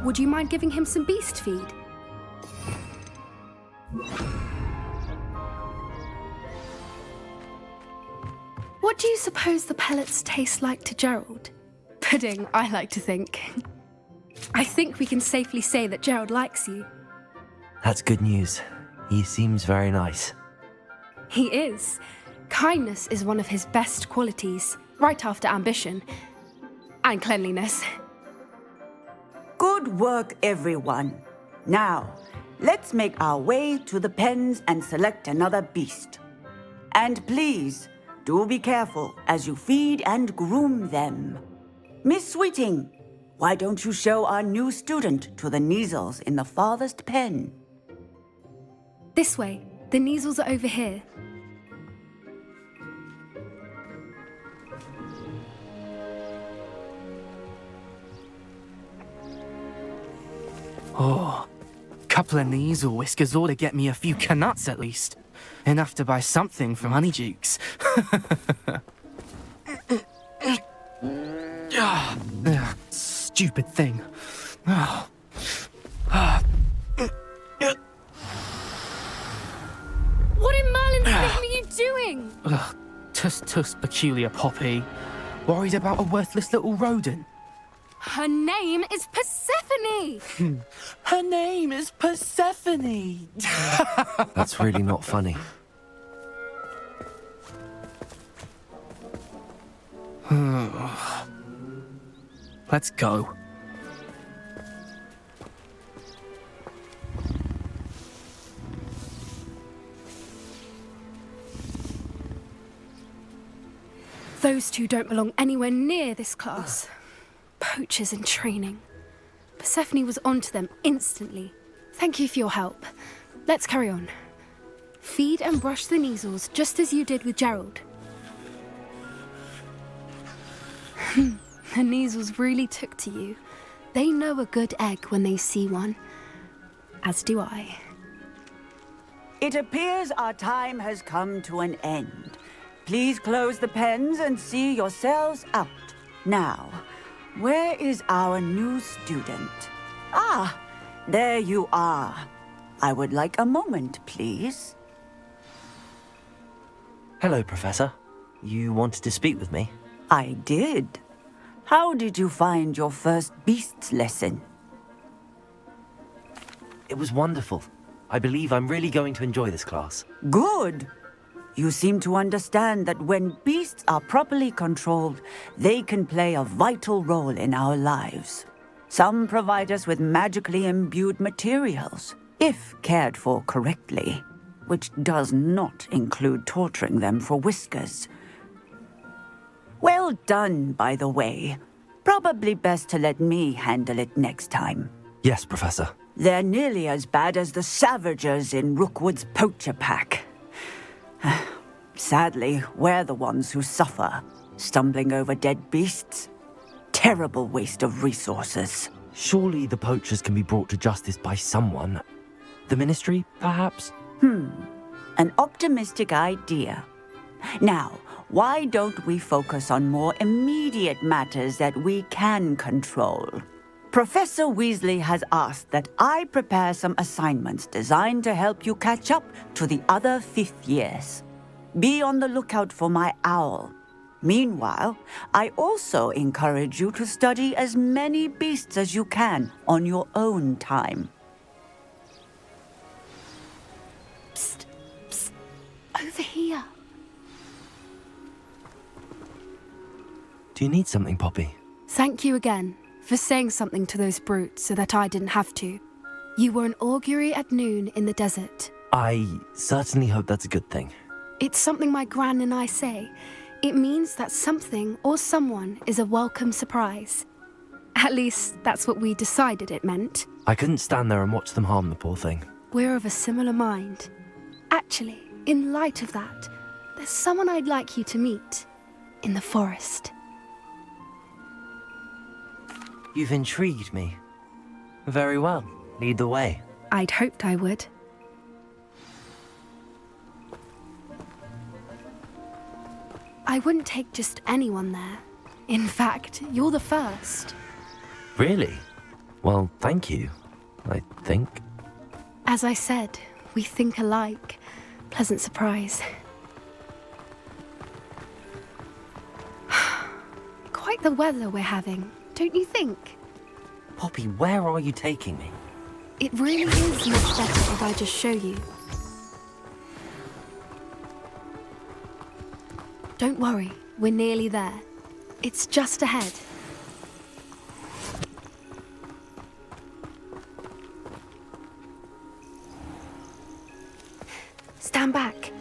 S15: Would you mind giving him some beast feed? What do you suppose the pellets taste like to Gerald? Pudding, I like to think. I think we can safely say that Gerald likes you.
S2: That's good news. He seems very nice.
S15: He is. Kindness is one of his best qualities, right after ambition. And cleanliness.
S14: Good work, everyone. Now, let's make our way to the pens and select another beast. And please, do be careful as you feed and groom them. Miss Sweeting, why don't you show our new student to the Neasels in the farthest pen?
S15: This way. The Neasels are over here.
S16: Oh, couple of Neasel whiskers ought to get me a few canuts at least. Enough to buy something from Honeydukes. Stupid thing.
S15: What in Merlin's name are you you doing?
S16: Ugh, tuss, peculiar Poppy. Worried about a worthless little rodent?
S15: Her name is Persephone!
S16: Her name is Persephone!
S2: That's really not funny.
S16: Let's go.
S15: Those two don't belong anywhere near this class. Poachers in training. Persephone was onto them instantly. Thank you for your help. Let's carry on. Feed and brush the measles just as you did with Gerald. The measles really took to you. They know a good egg when they see one. As do I.
S14: It appears our time has come to an end. Please close the pens and see yourselves out. Now, where is our new student? Ah, there you are. I would like a moment, please.
S2: Hello, Professor. You wanted to speak with me?
S14: I did. How did you find your first beasts lesson?
S2: It was wonderful. I believe I'm really going to enjoy this class.
S14: Good. You seem to understand that when beasts are properly controlled, they can play a vital role in our lives. Some provide us with magically imbued materials, if cared for correctly, which does not include torturing them for whiskers. Well done, by the way. Probably best to let me handle it next time.
S2: Yes, Professor.
S14: They're nearly as bad as the Savagers in Rookwood's poacher pack. Sadly, we're the ones who suffer, stumbling over dead beasts. Terrible waste of resources.
S2: Surely the poachers can be brought to justice by someone. The Ministry, perhaps?
S14: An optimistic idea. Now, why don't we focus on more immediate matters that we can control? Professor Weasley has asked that I prepare some assignments designed to help you catch up to the other fifth years. Be on the lookout for my owl. Meanwhile, I also encourage you to study as many beasts as you can on your own time.
S15: Psst, psst, over here.
S2: Do you need something, Poppy?
S15: Thank you again for saying something to those brutes so that I didn't have to. You were an augury at noon in the desert.
S2: I certainly hope that's a good thing.
S15: It's something my gran and I say. It means that something or someone is a welcome surprise. At least, that's what we decided it meant.
S2: I couldn't stand there and watch them harm the poor thing.
S15: We're of a similar mind. Actually, in light of that, there's someone I'd like you to meet. In the forest.
S2: You've intrigued me. Very well. Lead the way.
S15: I'd hoped I would. I wouldn't take just anyone there. In fact, you're the first.
S2: Really? Well, thank you, I think.
S15: As I said, we think alike. Pleasant surprise. Quite the weather we're having, don't you think?
S2: Poppy, where are you taking me?
S15: It really is much better if I just show you. Don't worry, we're nearly there. It's just ahead. Stand back.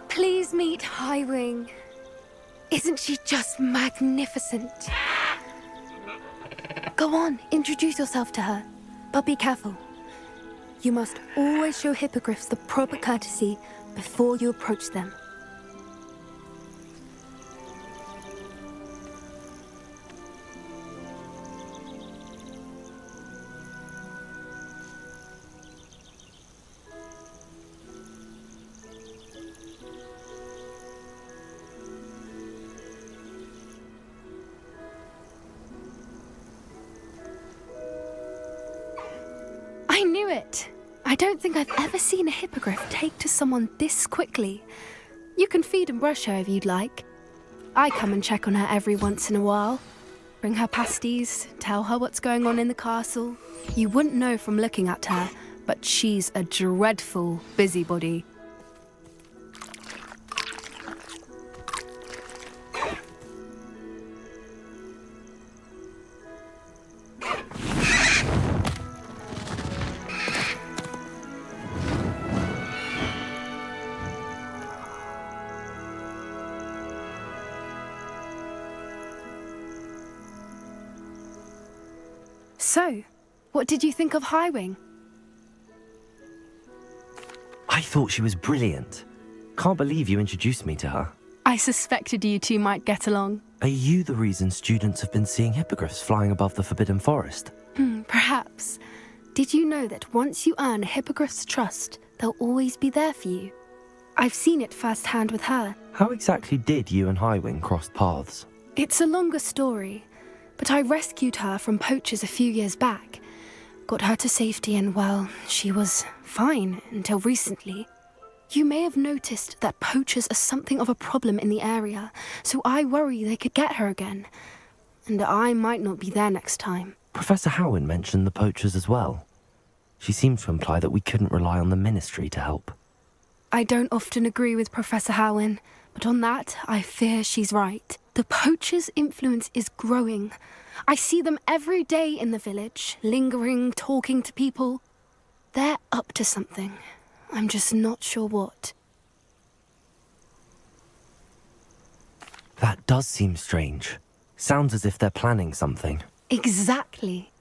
S15: Please meet Highwing. Isn't she just magnificent? Go on, introduce yourself to her. But be careful. You must always show hippogriffs the proper courtesy before you approach them. it. I don't think I've ever seen a hippogriff take to someone this quickly. You can feed and brush her if you'd like. I come and check on her every once in a while. Bring her pasties, tell her what's going on in the castle. You wouldn't know from looking at her, but she's a dreadful busybody. So, what did you think of Highwing?
S2: I thought she was brilliant. Can't believe you introduced me to her.
S15: I suspected you two might get along.
S2: Are you the reason students have been seeing hippogriffs flying above the Forbidden Forest?
S15: Perhaps. Did you know that once you earn a hippogriff's trust, they'll always be there for you? I've seen it firsthand with her.
S2: How exactly did you and Highwing cross paths?
S15: It's a longer story, but I rescued her from poachers a few years back. Got her to safety and, well, she was fine until recently. You may have noticed that poachers are something of a problem in the area, so I worry they could get her again. And I might not be there next time.
S2: Professor Howin mentioned the poachers as well. She seemed to imply that we couldn't rely on the Ministry to help.
S15: I don't often agree with Professor Howin, but on that, I fear she's right. The poachers' influence is growing. I see them every day in the village, lingering, talking to people. They're up to something. I'm just not sure what.
S2: That does seem strange. Sounds as if they're planning something.
S15: Exactly.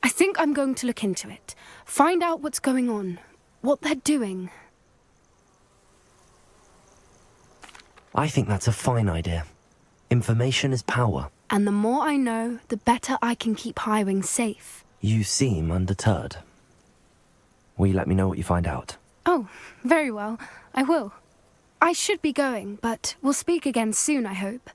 S15: I think I'm going to look into it. Find out what's going on, what they're doing.
S2: I think that's a fine idea. Information is power.
S15: And the more I know, the better I can keep Highwing safe.
S2: You seem undeterred. Will you let me know what you find out?
S15: Oh, very well. I will. I should be going, but we'll speak again soon, I hope.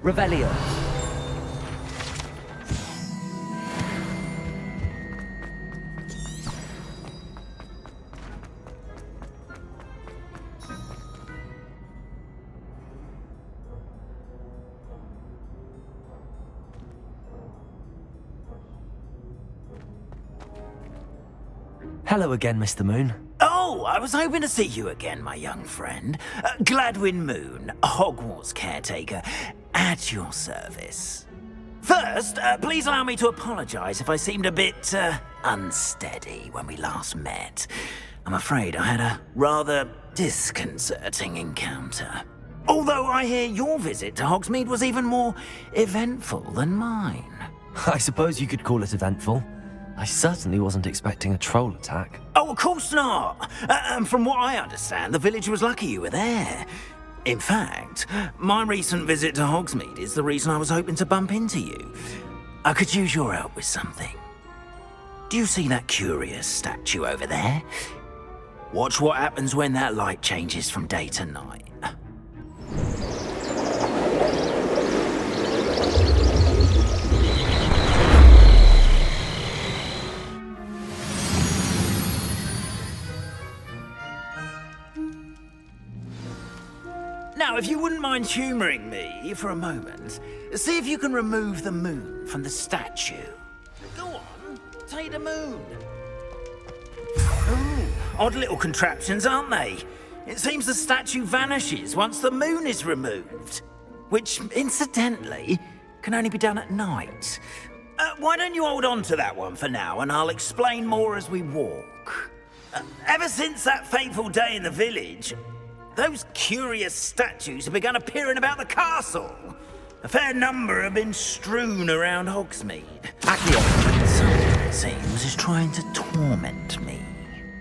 S2: Revelio. Hello again, Mr. Moon.
S17: Oh, I was hoping to see you again, my young friend. Gladwin Moon, Hogwarts caretaker, at your service. First, please allow me to apologize if I seemed a bit, unsteady when we last met. I'm afraid I had a rather disconcerting encounter. Although I hear your visit to Hogsmeade was even more eventful than mine.
S2: I suppose you could call it eventful. I certainly wasn't expecting a troll attack.
S17: Oh, of course not. From what I understand, the village was lucky you were there. In fact, my recent visit to Hogsmeade is the reason I was hoping to bump into you. I could use your help with something. Do you see that curious statue over there? Watch what happens when that light changes from day to night. Now, if you wouldn't mind humouring me for a moment, see if you can remove the moon from the statue. Go on, take the moon. Ooh, odd little contraptions, aren't they? It seems the statue vanishes once the moon is removed. Which, incidentally, can only be done at night. Why don't you hold on to that one for now, and I'll explain more as we walk. Ever since that fateful day in the village, those curious statues have begun appearing about the castle. A fair number have been strewn around Hogsmeade. Someone, it seems, is trying to torment me.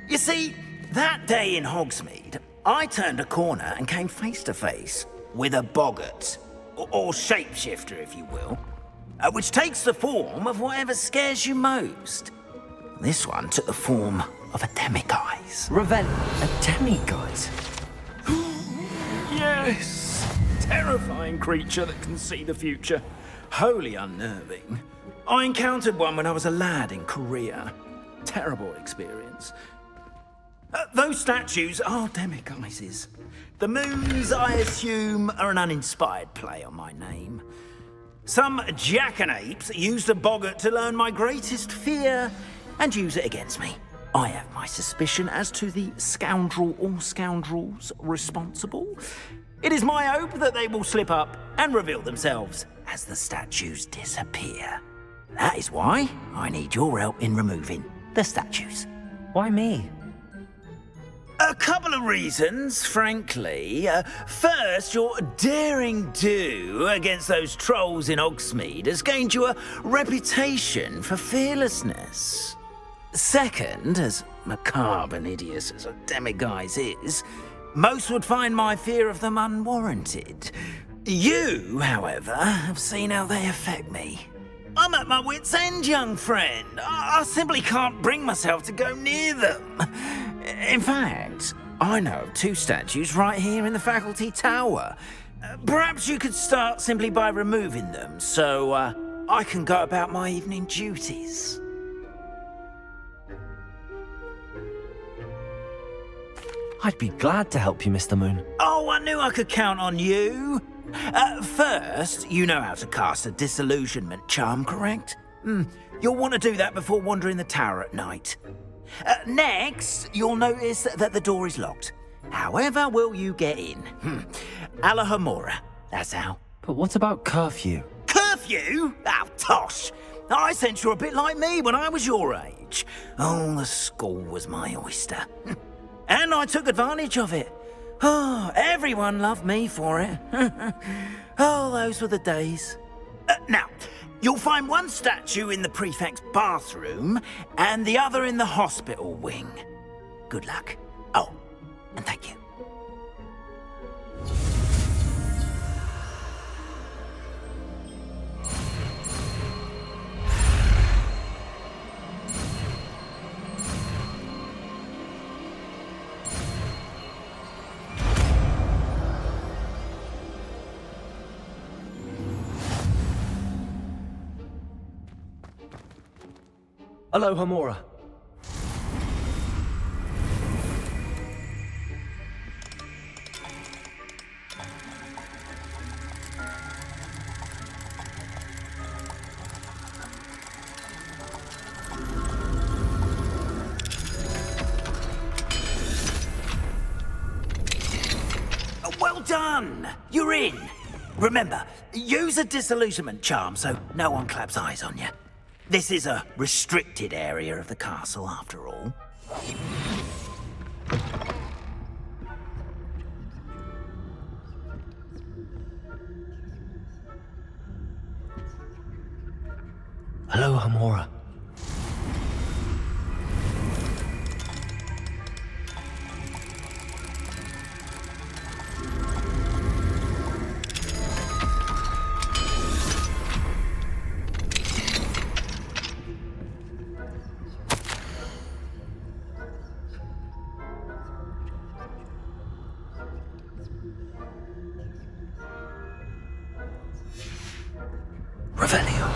S17: You see, that day in Hogsmeade, I turned a corner and came face to face with a boggart, or shapeshifter, if you will, which takes the form of whatever scares you most. This one took the form of a demiguise.
S2: Revel, a demiguise?
S17: Yes! Terrifying creature that can see the future. Wholly unnerving. I encountered one when I was a lad in Korea. Terrible experience. Those statues are demiguises. The moons, I assume, are an uninspired play on my name. Some jackanapes used a boggart to learn my greatest fear and use it against me. I have my suspicion as to the scoundrel or scoundrels responsible. It is my hope that they will slip up and reveal themselves as the statues disappear. That is why I need your help in removing the statues.
S2: Why me?
S17: A couple of reasons, frankly. First, your daring do against those trolls in Hogsmeade has gained you a reputation for fearlessness. Second, as macabre and hideous as a demiguise is, most would find my fear of them unwarranted. You, however, have seen how they affect me. I'm at my wit's end, young friend. I simply can't bring myself to go near them. In fact, I know of two statues right here in the faculty tower. Perhaps you could start simply by removing them, so I can go about my evening duties.
S2: I'd be glad to help you, Mr. Moon.
S17: Oh, I knew I could count on you. First, you know how to cast a disillusionment charm, correct? You'll want to do that before wandering the tower at night. Next, you'll notice that the door is locked. However will you get in? Alahomora, that's how.
S2: But what about curfew?
S17: Curfew? Oh, tosh. I sense you're a bit like me when I was your age. Oh, the school was my oyster. And I took advantage of it. Oh, everyone loved me for it. Oh, those were the days. Now, you'll find one statue in the prefect's bathroom and the other in the hospital wing. Good luck. Oh, and thank you.
S2: Hello, Homora.
S17: Well done! You're in. Remember, use a disillusionment charm so no one claps eyes on you. This is a restricted area of the castle, after all.
S2: Hello, Homora. Revelio.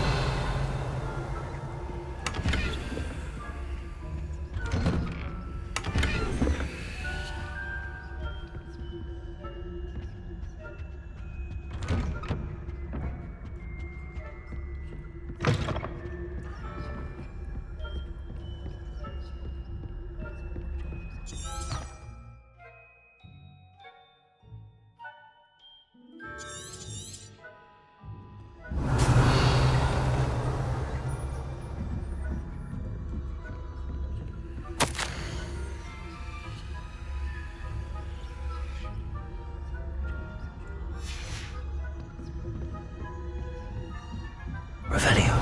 S2: Revelio.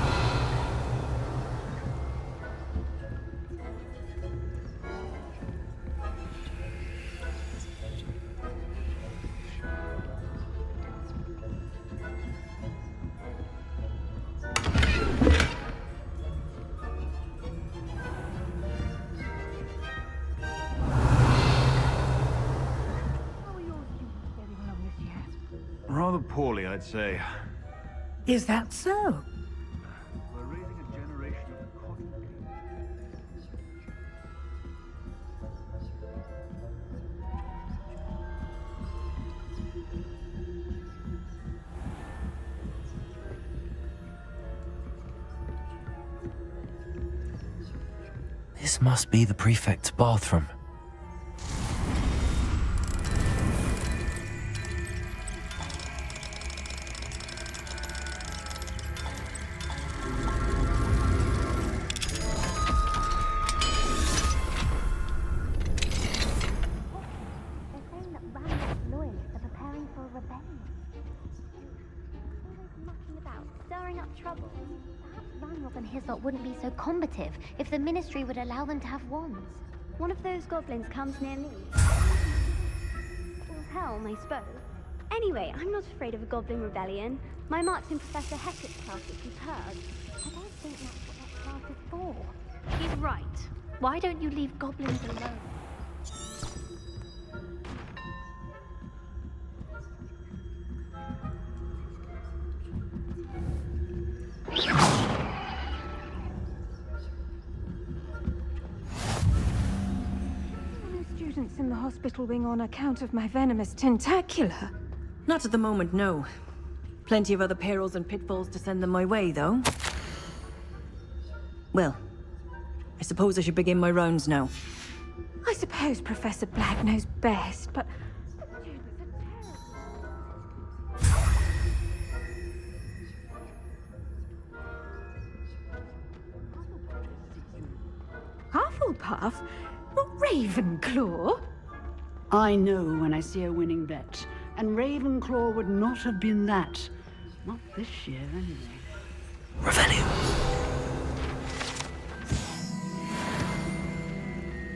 S18: Rather poorly, I'd say.
S9: Is that so?
S18: We're raising a generation of cotton.
S2: This must be the prefect's bathroom.
S19: Wouldn't be so combative if the Ministry would allow them to have wands. One of those goblins comes near me. Well, helm, I suppose. Anyway, I'm not afraid of a goblin rebellion. My mark's in Professor Hector's class, if you've heard. I don't think that's what that class is for. He's right. Why don't you leave goblins alone?
S7: Students in the hospital wing on account of my venomous tentacula.
S20: Not at the moment, no. Plenty of other perils and pitfalls to send them my way, though. Well, I suppose I should begin my rounds now.
S7: I suppose Professor Black knows best, but... Hufflepuff? Not Ravenclaw?
S21: I know when I see a winning bet, and Ravenclaw would not have been that. Not this year, anyway.
S2: Revelio.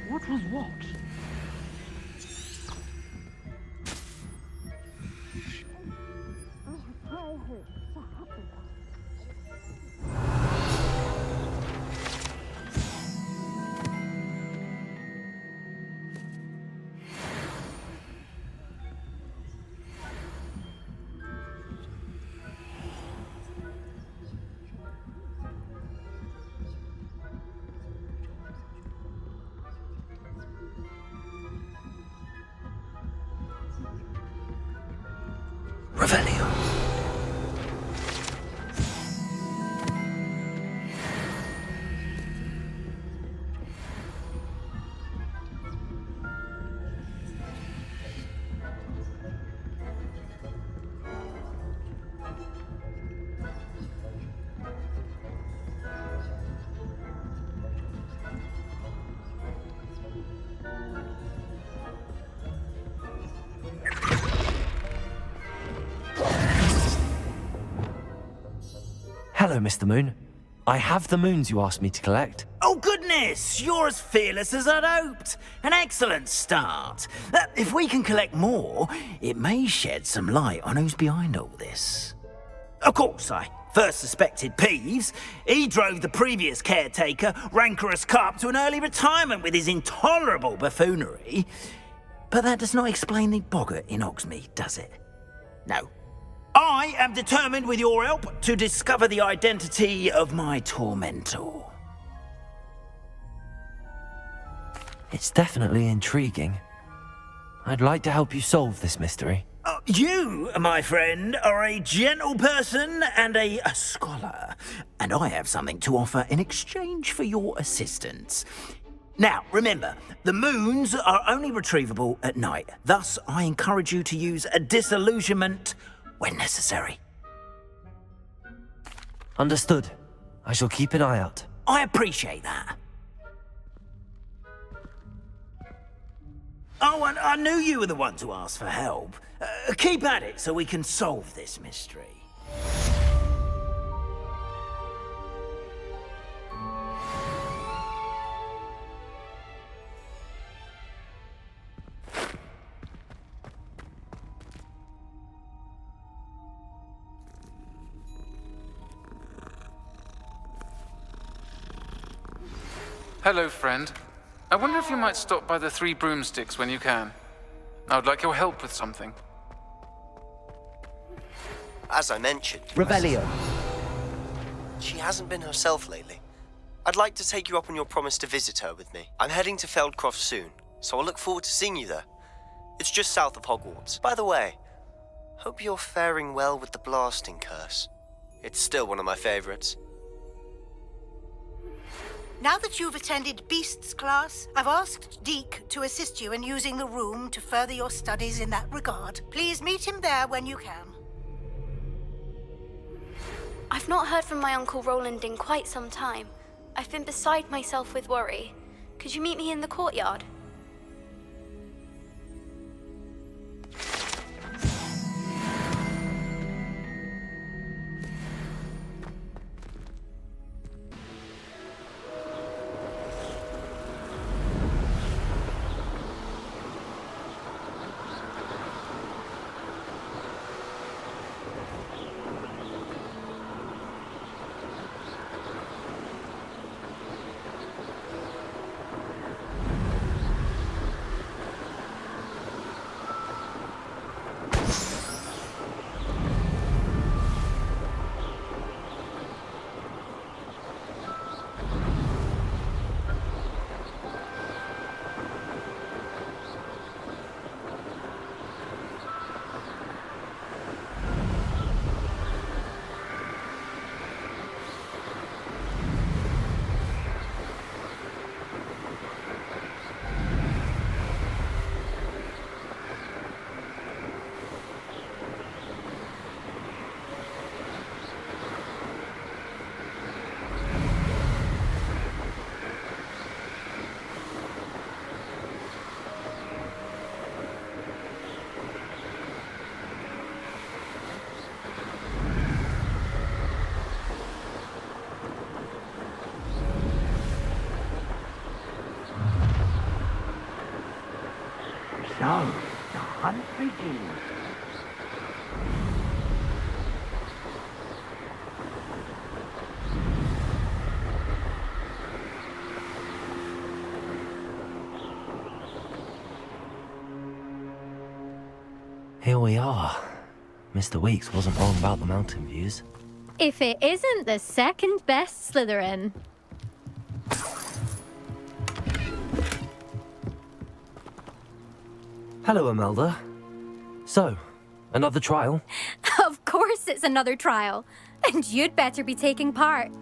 S21: What was what?
S2: Revelio. Hello, Mr. Moon. I have the moons you asked me to collect.
S17: Oh, goodness! You're as fearless as I'd hoped. An excellent start. If we can collect more, it may shed some light on who's behind all this. Of course, I first suspected Peeves. He drove the previous caretaker, Rancorous Carp, to an early retirement with his intolerable buffoonery. But that does not explain the boggart in Hogsmeade, does it? No. I am determined, with your help, to discover the identity of my tormentor.
S2: It's definitely intriguing. I'd like to help you solve this mystery.
S17: You, my friend, are a gentle person and a scholar, and I have something to offer in exchange for your assistance. Now, remember, the moons are only retrievable at night. Thus, I encourage you to use a disillusionment when necessary.
S2: Understood. I shall keep an eye out.
S17: I appreciate that. Oh, and I knew you were the one to ask for help. Keep at it so we can solve this mystery.
S10: Hello, friend. I wonder if you might stop by the Three Broomsticks when you can. I would like your help with something.
S5: As I mentioned...
S22: Revelio.
S5: She hasn't been herself lately. I'd like to take you up on your promise to visit her with me. I'm heading to Feldcroft soon, so I'll look forward to seeing you there. It's just south of Hogwarts. By the way, hope you're faring well with the blasting curse. It's still one of my favorites.
S23: Now that you've attended Beasts class, I've asked Deke to assist you in using the room to further your studies in that regard. Please meet him there when you can.
S24: I've not heard from my Uncle Roland in quite some time. I've been beside myself with worry. Could you meet me in the courtyard?
S12: So, the hunt begins.
S2: Here we are. Mr. Weeks wasn't wrong about the mountain views.
S25: If it isn't the second best Slytherin.
S2: Hello, Imelda. So, another trial?
S25: Of course it's another trial. And you'd better be taking part.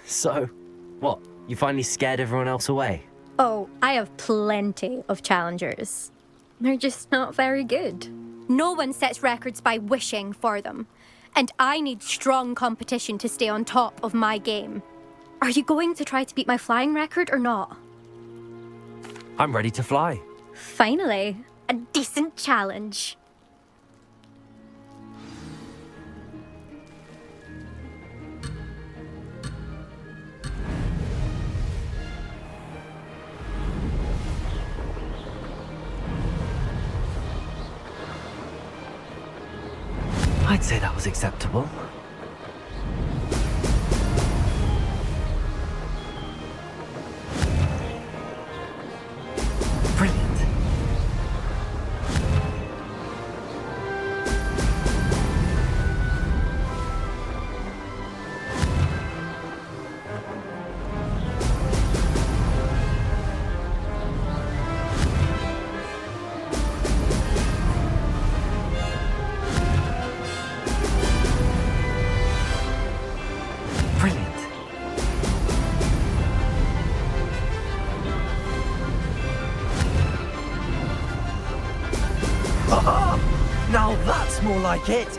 S2: So, what? You finally scared everyone else away?
S25: Oh, I have plenty of challengers. They're just not very good. No one sets records by wishing for them. And I need strong competition to stay on top of my game. Are you going to try to beat my flying record or not?
S2: I'm ready to fly.
S25: Finally, a decent challenge.
S2: I'd say that was acceptable. Brilliant.
S17: Now that's more like it!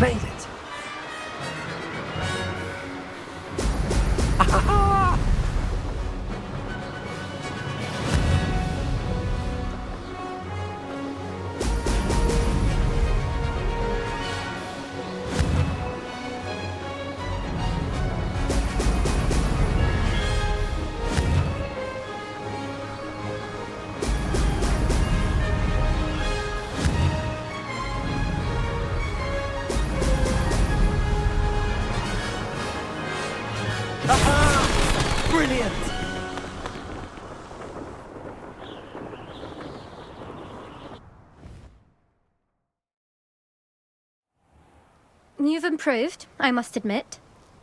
S2: Made it! Brilliant!
S25: You've improved, I must admit.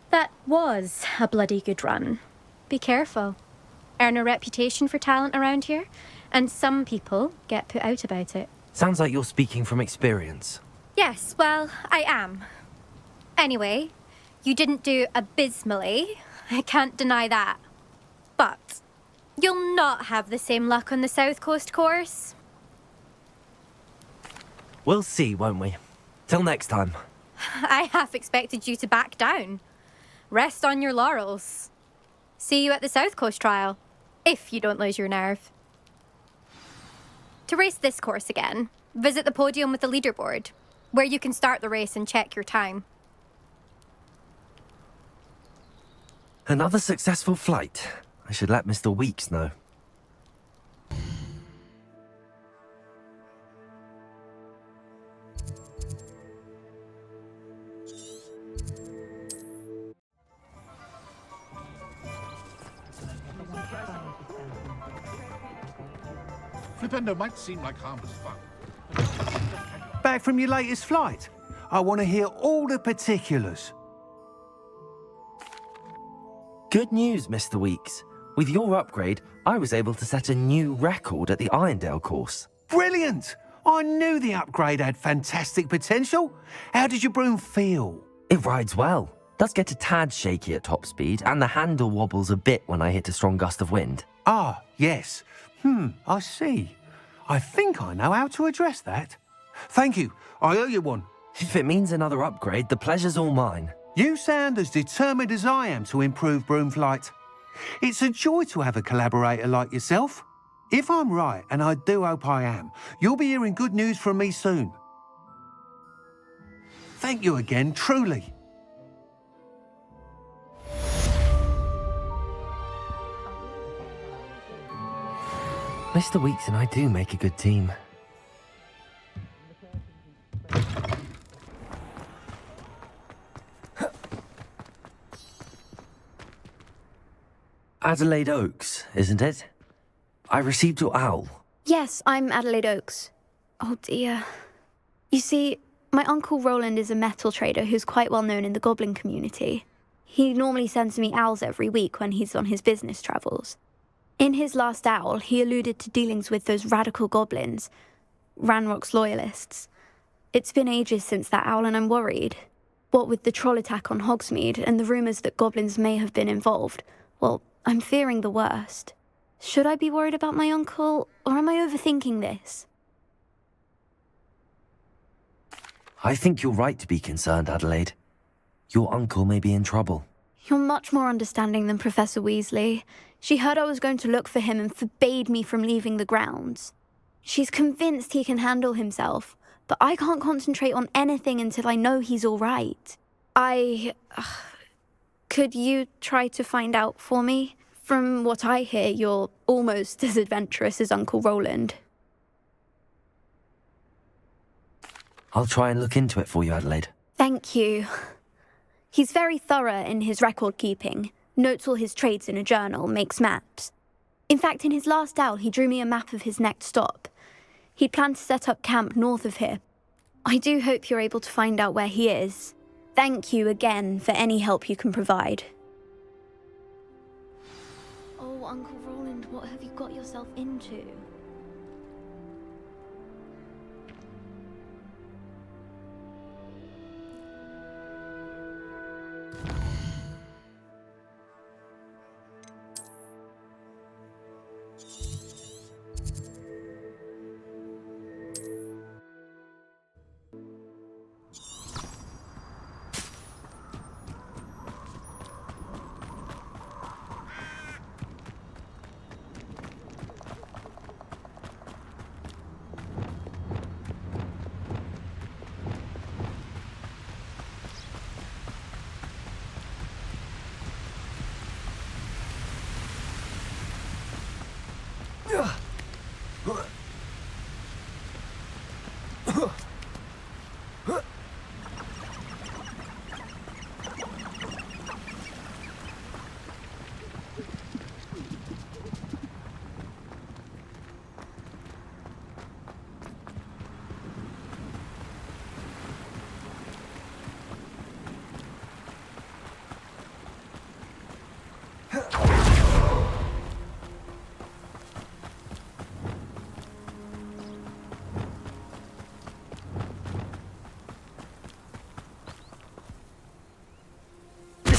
S25: That was a bloody good run. Be careful. Earn a reputation for talent around here, and some people get put out about it.
S2: Sounds like you're speaking from experience.
S25: Yes, well, I am. Anyway, you didn't do abysmally. I can't deny that. But you'll not have the same luck on the South Coast course.
S2: We'll see, won't we? Till next time.
S25: I half expected you to back down. Rest on your laurels. See you at the South Coast trial, if you don't lose your nerve. To race this course again, visit the podium with the leaderboard, where you can start the race and check your time.
S2: Another successful flight. I should let Mr. Weeks know.
S1: Flipendo might seem like harmless fun.
S3: Back from your latest flight? I want to hear all the particulars.
S2: Good news, Mr. Weeks. With your upgrade, I was able to set a new record at the Irondale course.
S3: Brilliant! I knew the upgrade had fantastic potential. How did your broom feel?
S2: It rides well. Does get a tad shaky at top speed, and the handle wobbles a bit when I hit a strong gust of wind.
S3: Ah, yes. I see. I think I know how to address that. Thank you. I owe you one.
S2: If it means another upgrade, the pleasure's all mine.
S3: You sound as determined as I am to improve broom flight. It's a joy to have a collaborator like yourself. If I'm right, and I do hope I am, you'll be hearing good news from me soon. Thank you again, truly.
S2: Mr. Weeks and I do make a good team. Adelaide Oaks, isn't it? I received your owl.
S24: Yes, I'm Adelaide Oaks. Oh dear. You see, my Uncle Roland is a metal trader who's quite well known in the goblin community. He normally sends me owls every week when he's on his business travels. In his last owl, he alluded to dealings with those radical goblins, Ranrock's loyalists. It's been ages since that owl and I'm worried. What with the troll attack on Hogsmeade and the rumours that goblins may have been involved, well, I'm fearing the worst. Should I be worried about my uncle, or am I overthinking this?
S2: I think you're right to be concerned, Adelaide. Your uncle may be in trouble.
S24: You're much more understanding than Professor Weasley. She heard I was going to look for him and forbade me from leaving the grounds. She's convinced he can handle himself, but I can't concentrate on anything until I know he's all right. Could you try to find out for me? From what I hear, you're almost as adventurous as Uncle Roland.
S2: I'll try and look into it for you, Adelaide.
S24: Thank you. He's very thorough in his record keeping, notes all his trades in a journal, makes maps. In fact, in his last owl, he drew me a map of his next stop. He'd planned to set up camp north of here. I do hope you're able to find out where he is. Thank you again for any help you can provide. Oh, Uncle Roland, what have you got yourself into?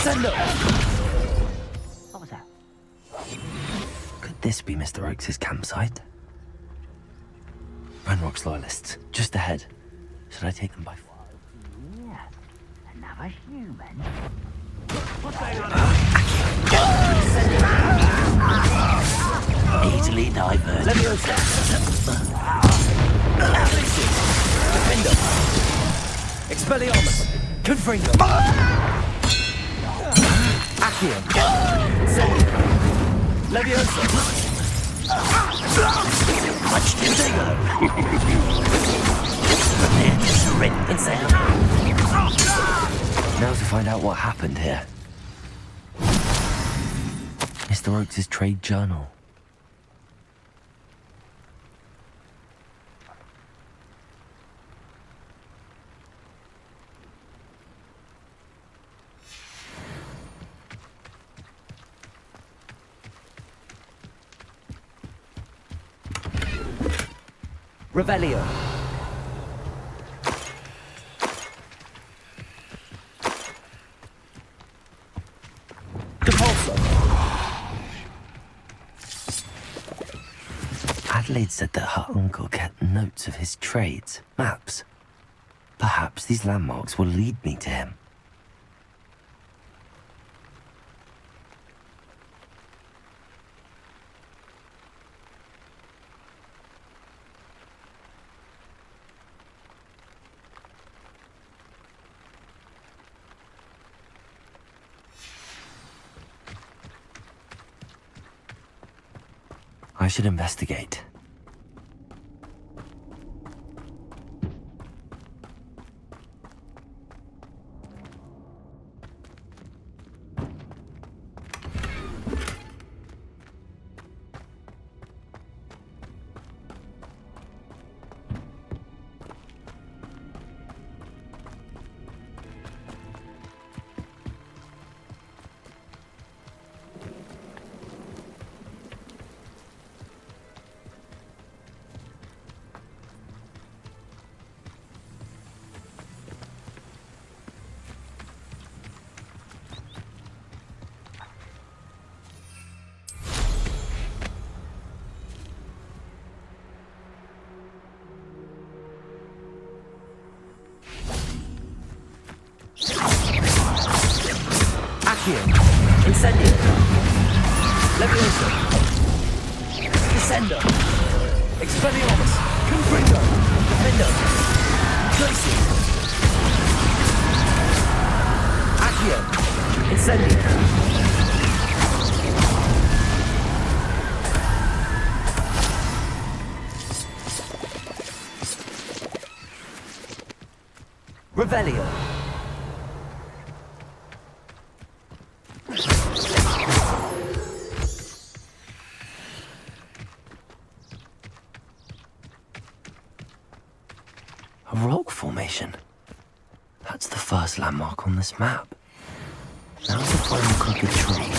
S17: Incendio!
S2: What was that? Could this be Mr. Oakes' campsite? Ranrock's loyalists, just ahead. Should I take them by fire?
S17: Yeah, another human. Easily diverted. Leviosa. Defender. Expelliarmus. Confringo. Accio. Incendio. Leviosa. Much too bigger. Prepare to surrender. Incendio.
S2: Now to find out what happened here. Mr. Oakes' trade journal.
S17: Revelio.
S2: Adelaide said that her uncle kept notes of his trades, maps. Perhaps these landmarks will lead me to him. I should investigate.
S17: Incendio. Leviosa. Descendo. Expelliarmus. Confringo. Defendo. Glacius. Accio. Incendio. Revelio.
S2: A rock formation. That's the first landmark on this map. Now to find the crooked tree.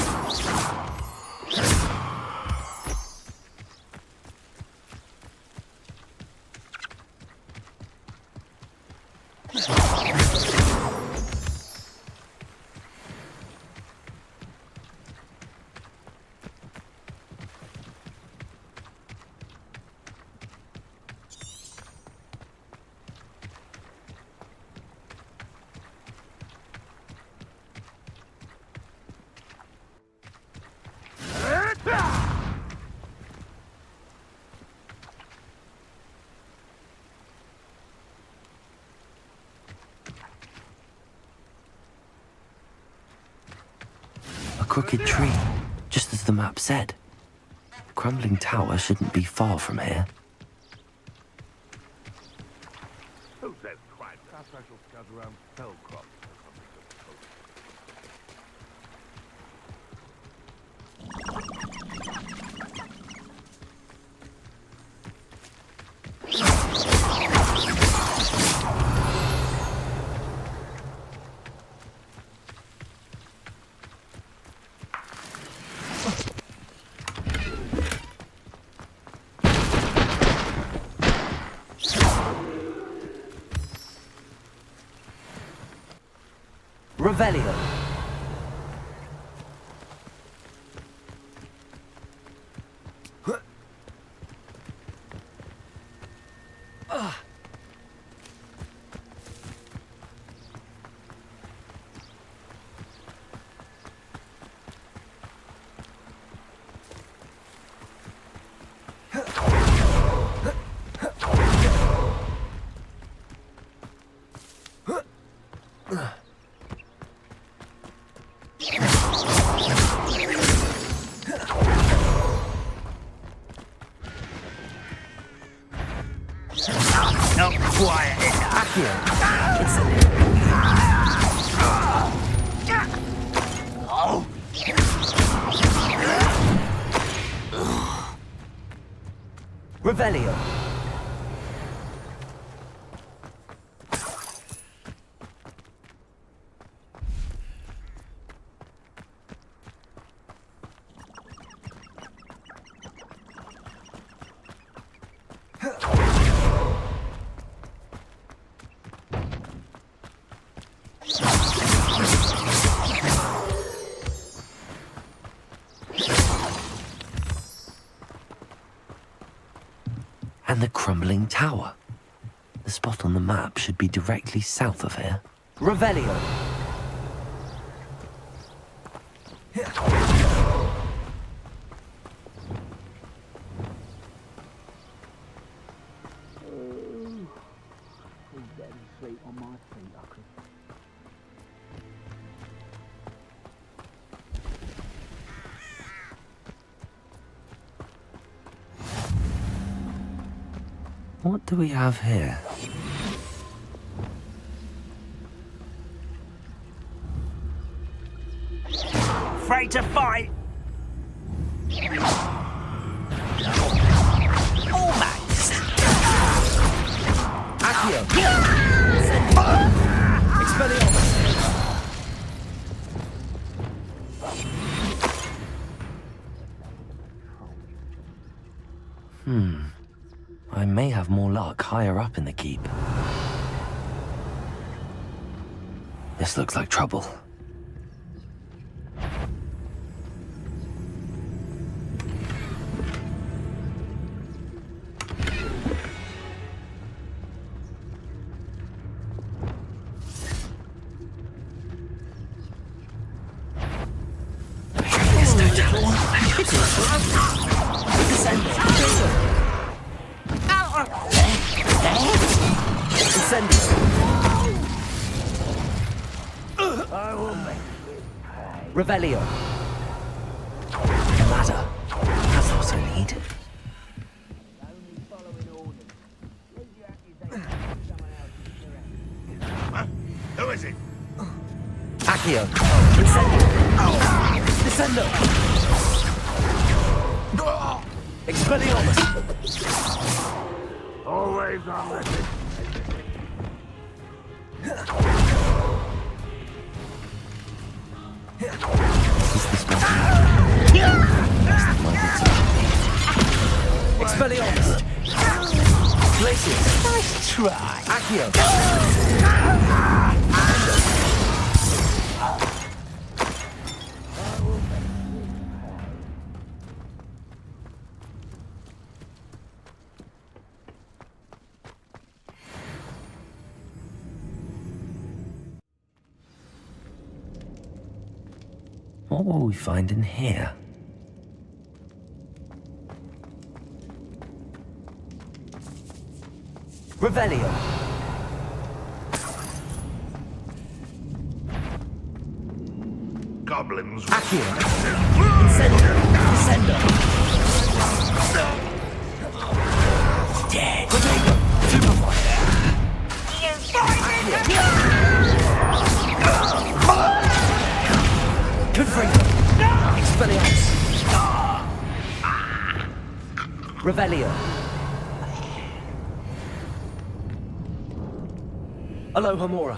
S2: A crooked tree, just as the map said. Crumbling tower shouldn't be far from here.
S18: Who says crime? Perhaps I shall scout around Feldcroft.
S17: Revelio. Not quiet
S2: Revelio. And the crumbling tower. The spot on the map should be directly south of here. Revelio. What do we have here?
S17: Afraid to fight? Almost.
S2: Accio. Expelliarmus. I may have more luck higher up in the keep. This looks like trouble. Revelio. A ladder. That's what I need.
S18: Who is it?
S2: Accio. Incendio. Descendo. Expelliarmus.
S18: Always on record.
S2: Expelliarmus. Glacius.
S17: Nice try.
S2: Accio. What will we find in here? Revelio.
S18: Goblins.
S2: Accio. Incendio. Descendo.
S17: Dead.
S2: Confringo. Expelliarmus. Revelio. Alohomora.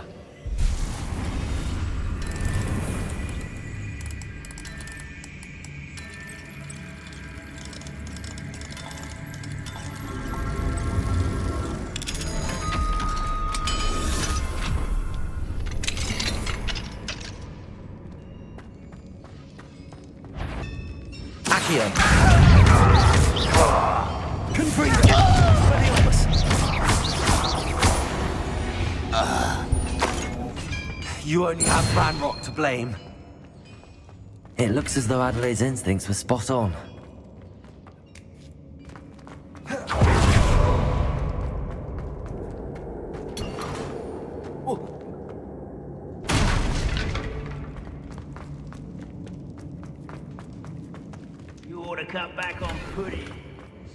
S2: Accio. Confringo. Expelliarmus. You only have Ranrock to blame. It looks as though Adelaide's instincts were spot on.
S17: cut back on pudding.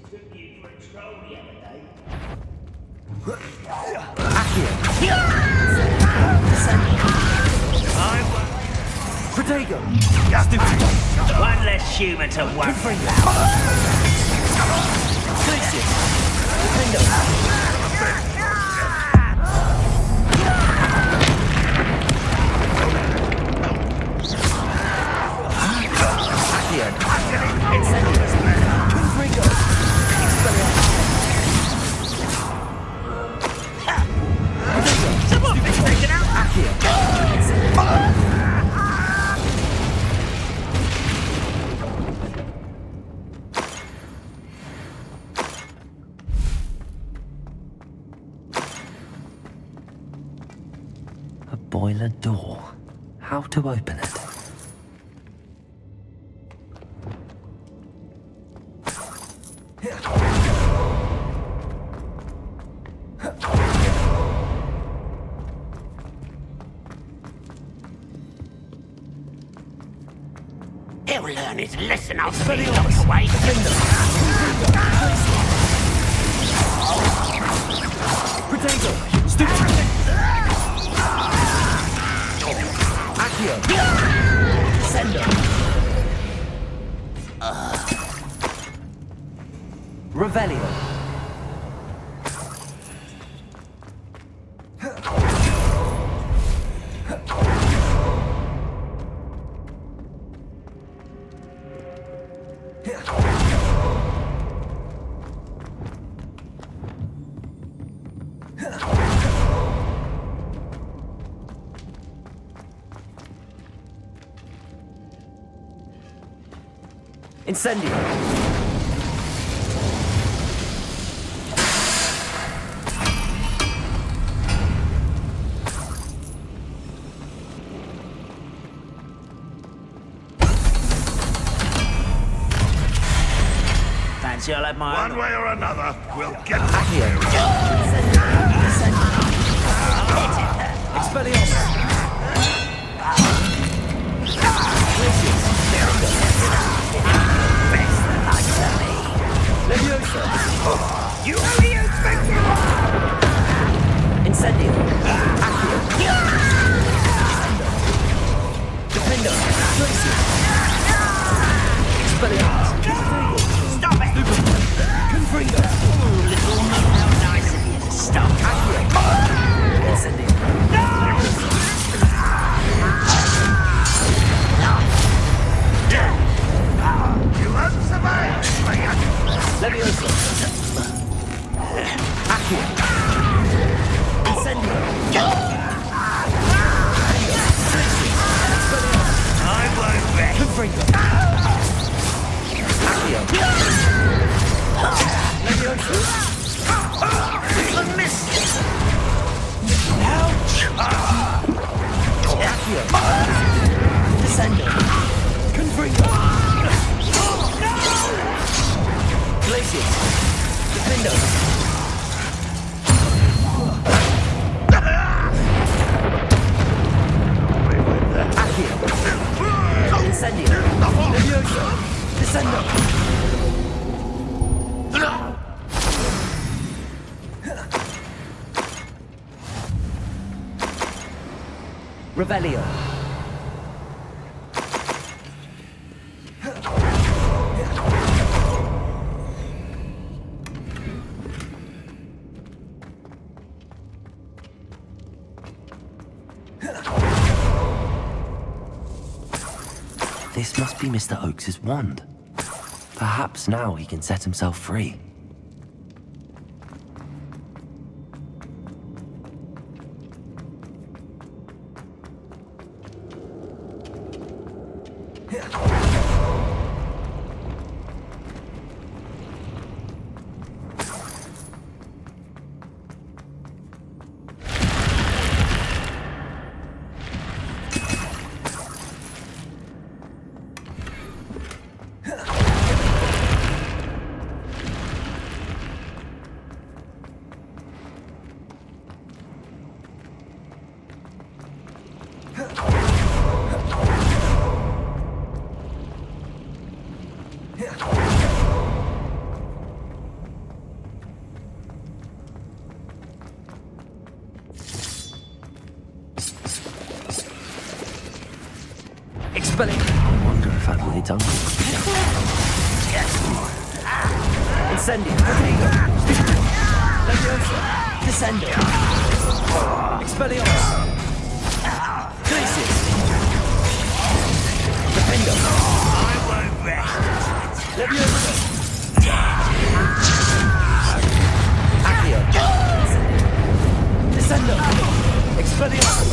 S17: Took you for a troll the other day.
S2: Protego!
S17: One less human to worry
S2: A boiler door. How to open it?
S17: He'll learn his lesson after being locked away.
S2: Protego! Stupid! Accio! Sendo! Revelio! Incendio!
S17: Fancy I'll have my
S18: One
S17: own.
S18: way or another, we'll get
S2: Expelliarmus! Leviosa!
S17: You only expect me!
S2: Incendio! Accio! Defendo! Glacius! Expelliarmus!
S17: Stop it!
S2: Confringo!
S17: Little man, how nice of you to stop.
S2: Accio! Incendio!
S18: You won't survive,
S2: Leviosa! Accio! Incendio!
S18: I won't rest.
S2: Confringo! Accio! Leviosa!
S17: A miss!
S2: Accio! Descendo! Confringo! Glacius! Defendo! Accio! Incendio! Leviosa! Descendo! Revelio! This must be Mr. Oakes's wand. Perhaps now he can set himself free. Expelling. I wonder if Adelaide's uncle could be down there.
S17: Incendio. Leviosa. Descendo. Expelliarmus. Crisis. Defendo. I won't rest. Leviosa. Accio. Descendo. Expelliarmus.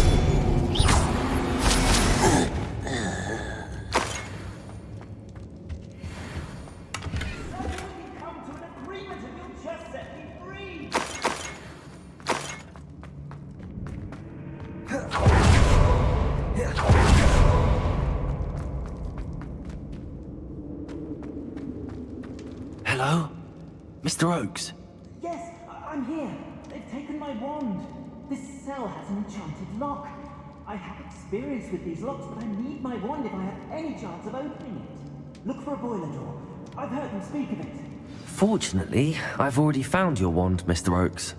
S2: Hello? Mr. Oakes?
S4: Yes, I'm here. They've taken my wand. This cell has an enchanted lock. I have experience with these locks, but I need my wand if I have any chance of opening it. Look for a boiler door. I've heard them speak of it.
S2: Fortunately, I've already found your wand, Mr. Oakes.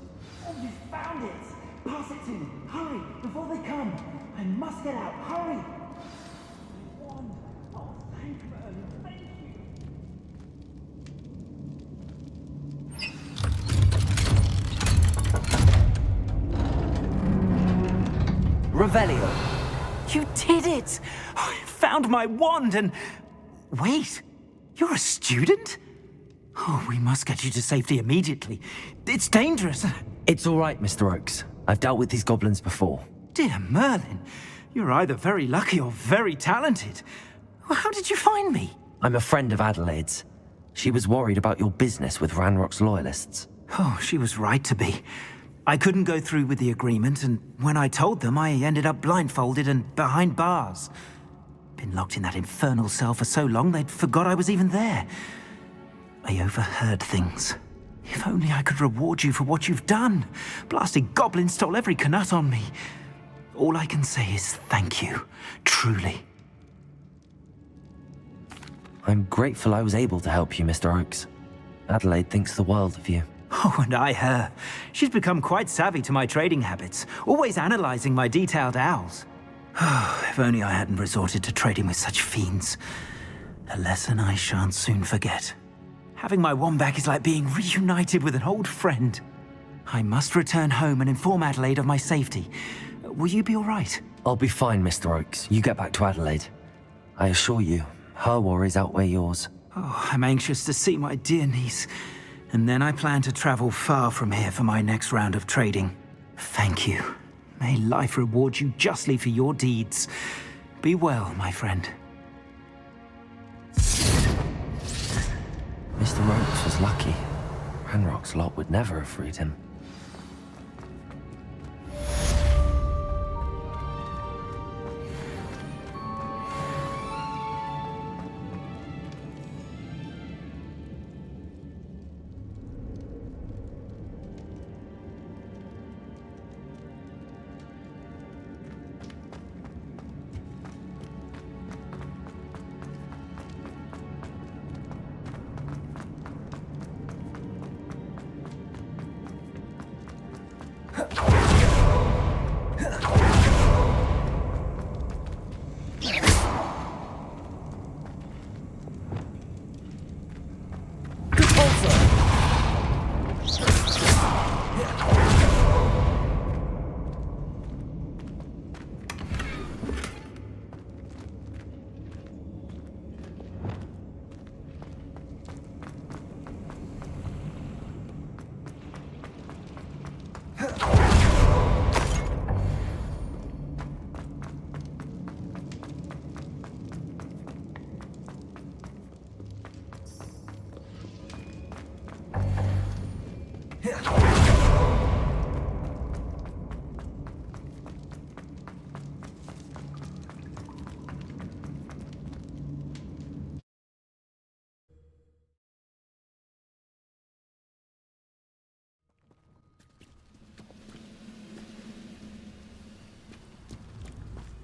S4: Oh, you found it! Pass it to me. Hurry, before they come. I must get out. Hurry! My wand. Oh, thank Merlin. Thank you.
S17: Revelio. You did it! I found my wand and... Wait, you're a student? Oh, we must get you to safety immediately. It's dangerous.
S2: It's all right, Mr. Oakes. I've dealt with these goblins before.
S17: Dear Merlin, you're either very lucky or very talented. Well, how did you find me?
S2: I'm a friend of Adelaide's. She was worried about your business with Ranrock's loyalists.
S17: Oh, she was right to be. I couldn't go through with the agreement, and when I told them, I ended up blindfolded and behind bars. Been locked in that infernal cell for so long, they'd forgot I was even there. I overheard things. If only I could reward you for what you've done. Blasted goblins stole every Knut on me. All I can say is thank you, truly.
S2: I'm grateful I was able to help you, Mr. Oakes. Adelaide thinks the world of you.
S17: Oh, and I her. She's become quite savvy to my trading habits, always analyzing my detailed owls. Oh, if only I hadn't resorted to trading with such fiends. A lesson I shan't soon forget. Having my wand back is like being reunited with an old friend. I must return home and inform Adelaide of my safety. Will you be all right?
S2: I'll be fine, Mr. Oakes. You get back to Adelaide. I assure you, her worries outweigh yours.
S17: Oh, I'm anxious to see my dear niece. And then I plan to travel far from here for my next round of trading. Thank you. May life reward you justly for your deeds. Be well, my friend.
S2: Mr. Oakes was lucky. Ranrock's lot would never have freed him.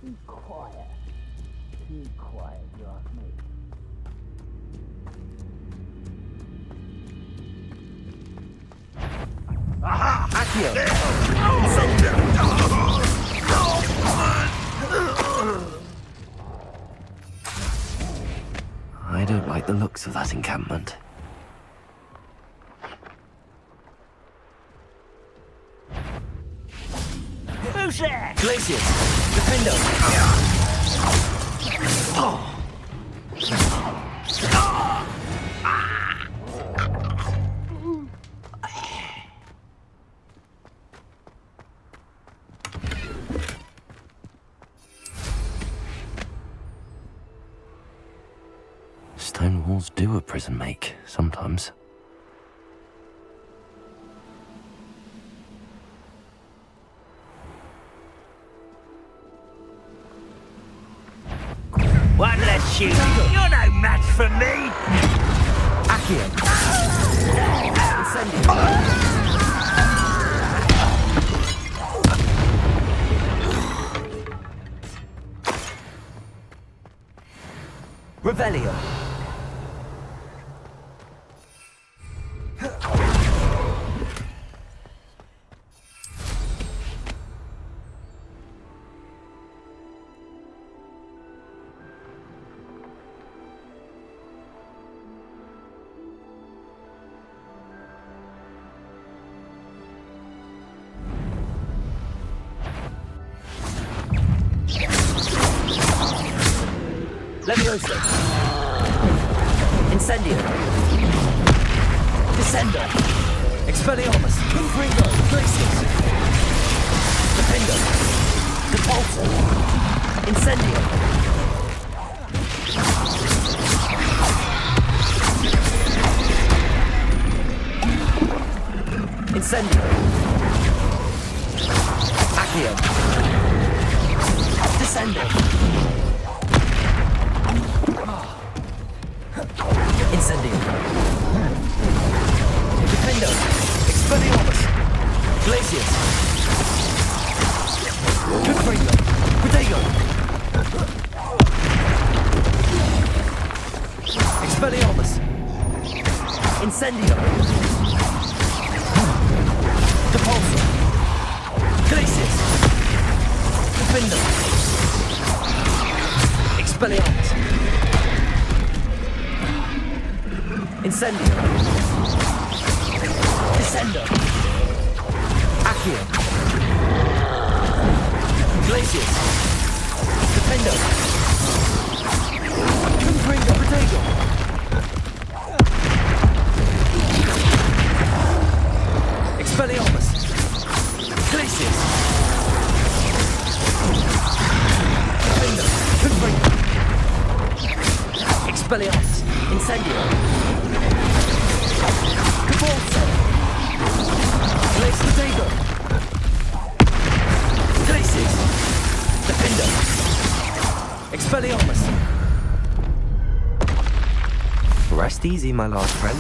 S12: Be quiet. Be quiet, you ask me.
S18: Aha!
S12: Accio!
S2: the looks of that encampment.
S17: Who's there? Glaciers! Defender! Oh.
S2: Stone walls do a prison make, sometimes.
S17: One less shoot. You're no match for me. Accio. Revelio. Levioso. Incendio. Descendo. Expelliarmus. Confringo. Glacius. Defendo. Depulso. Incendio. Incendio. Accio. Descendo. Incendio. Defendo. Expelliarmus. Glacius. Confringo. Protego. Expelliarmus. Incendio. Depulso. Glacius. Defendo. Expelliarmus. Incendio. Descendo. Accio. Glacius. Defendo. Confringo. Protego. Expelliarmus. Glacius. Defendo. Confringo. Expelliarmus. Incendio. Depulso. Glacius. Protego. Glacius. Defendo. Expelliarmus.
S2: Rest easy, my large friend.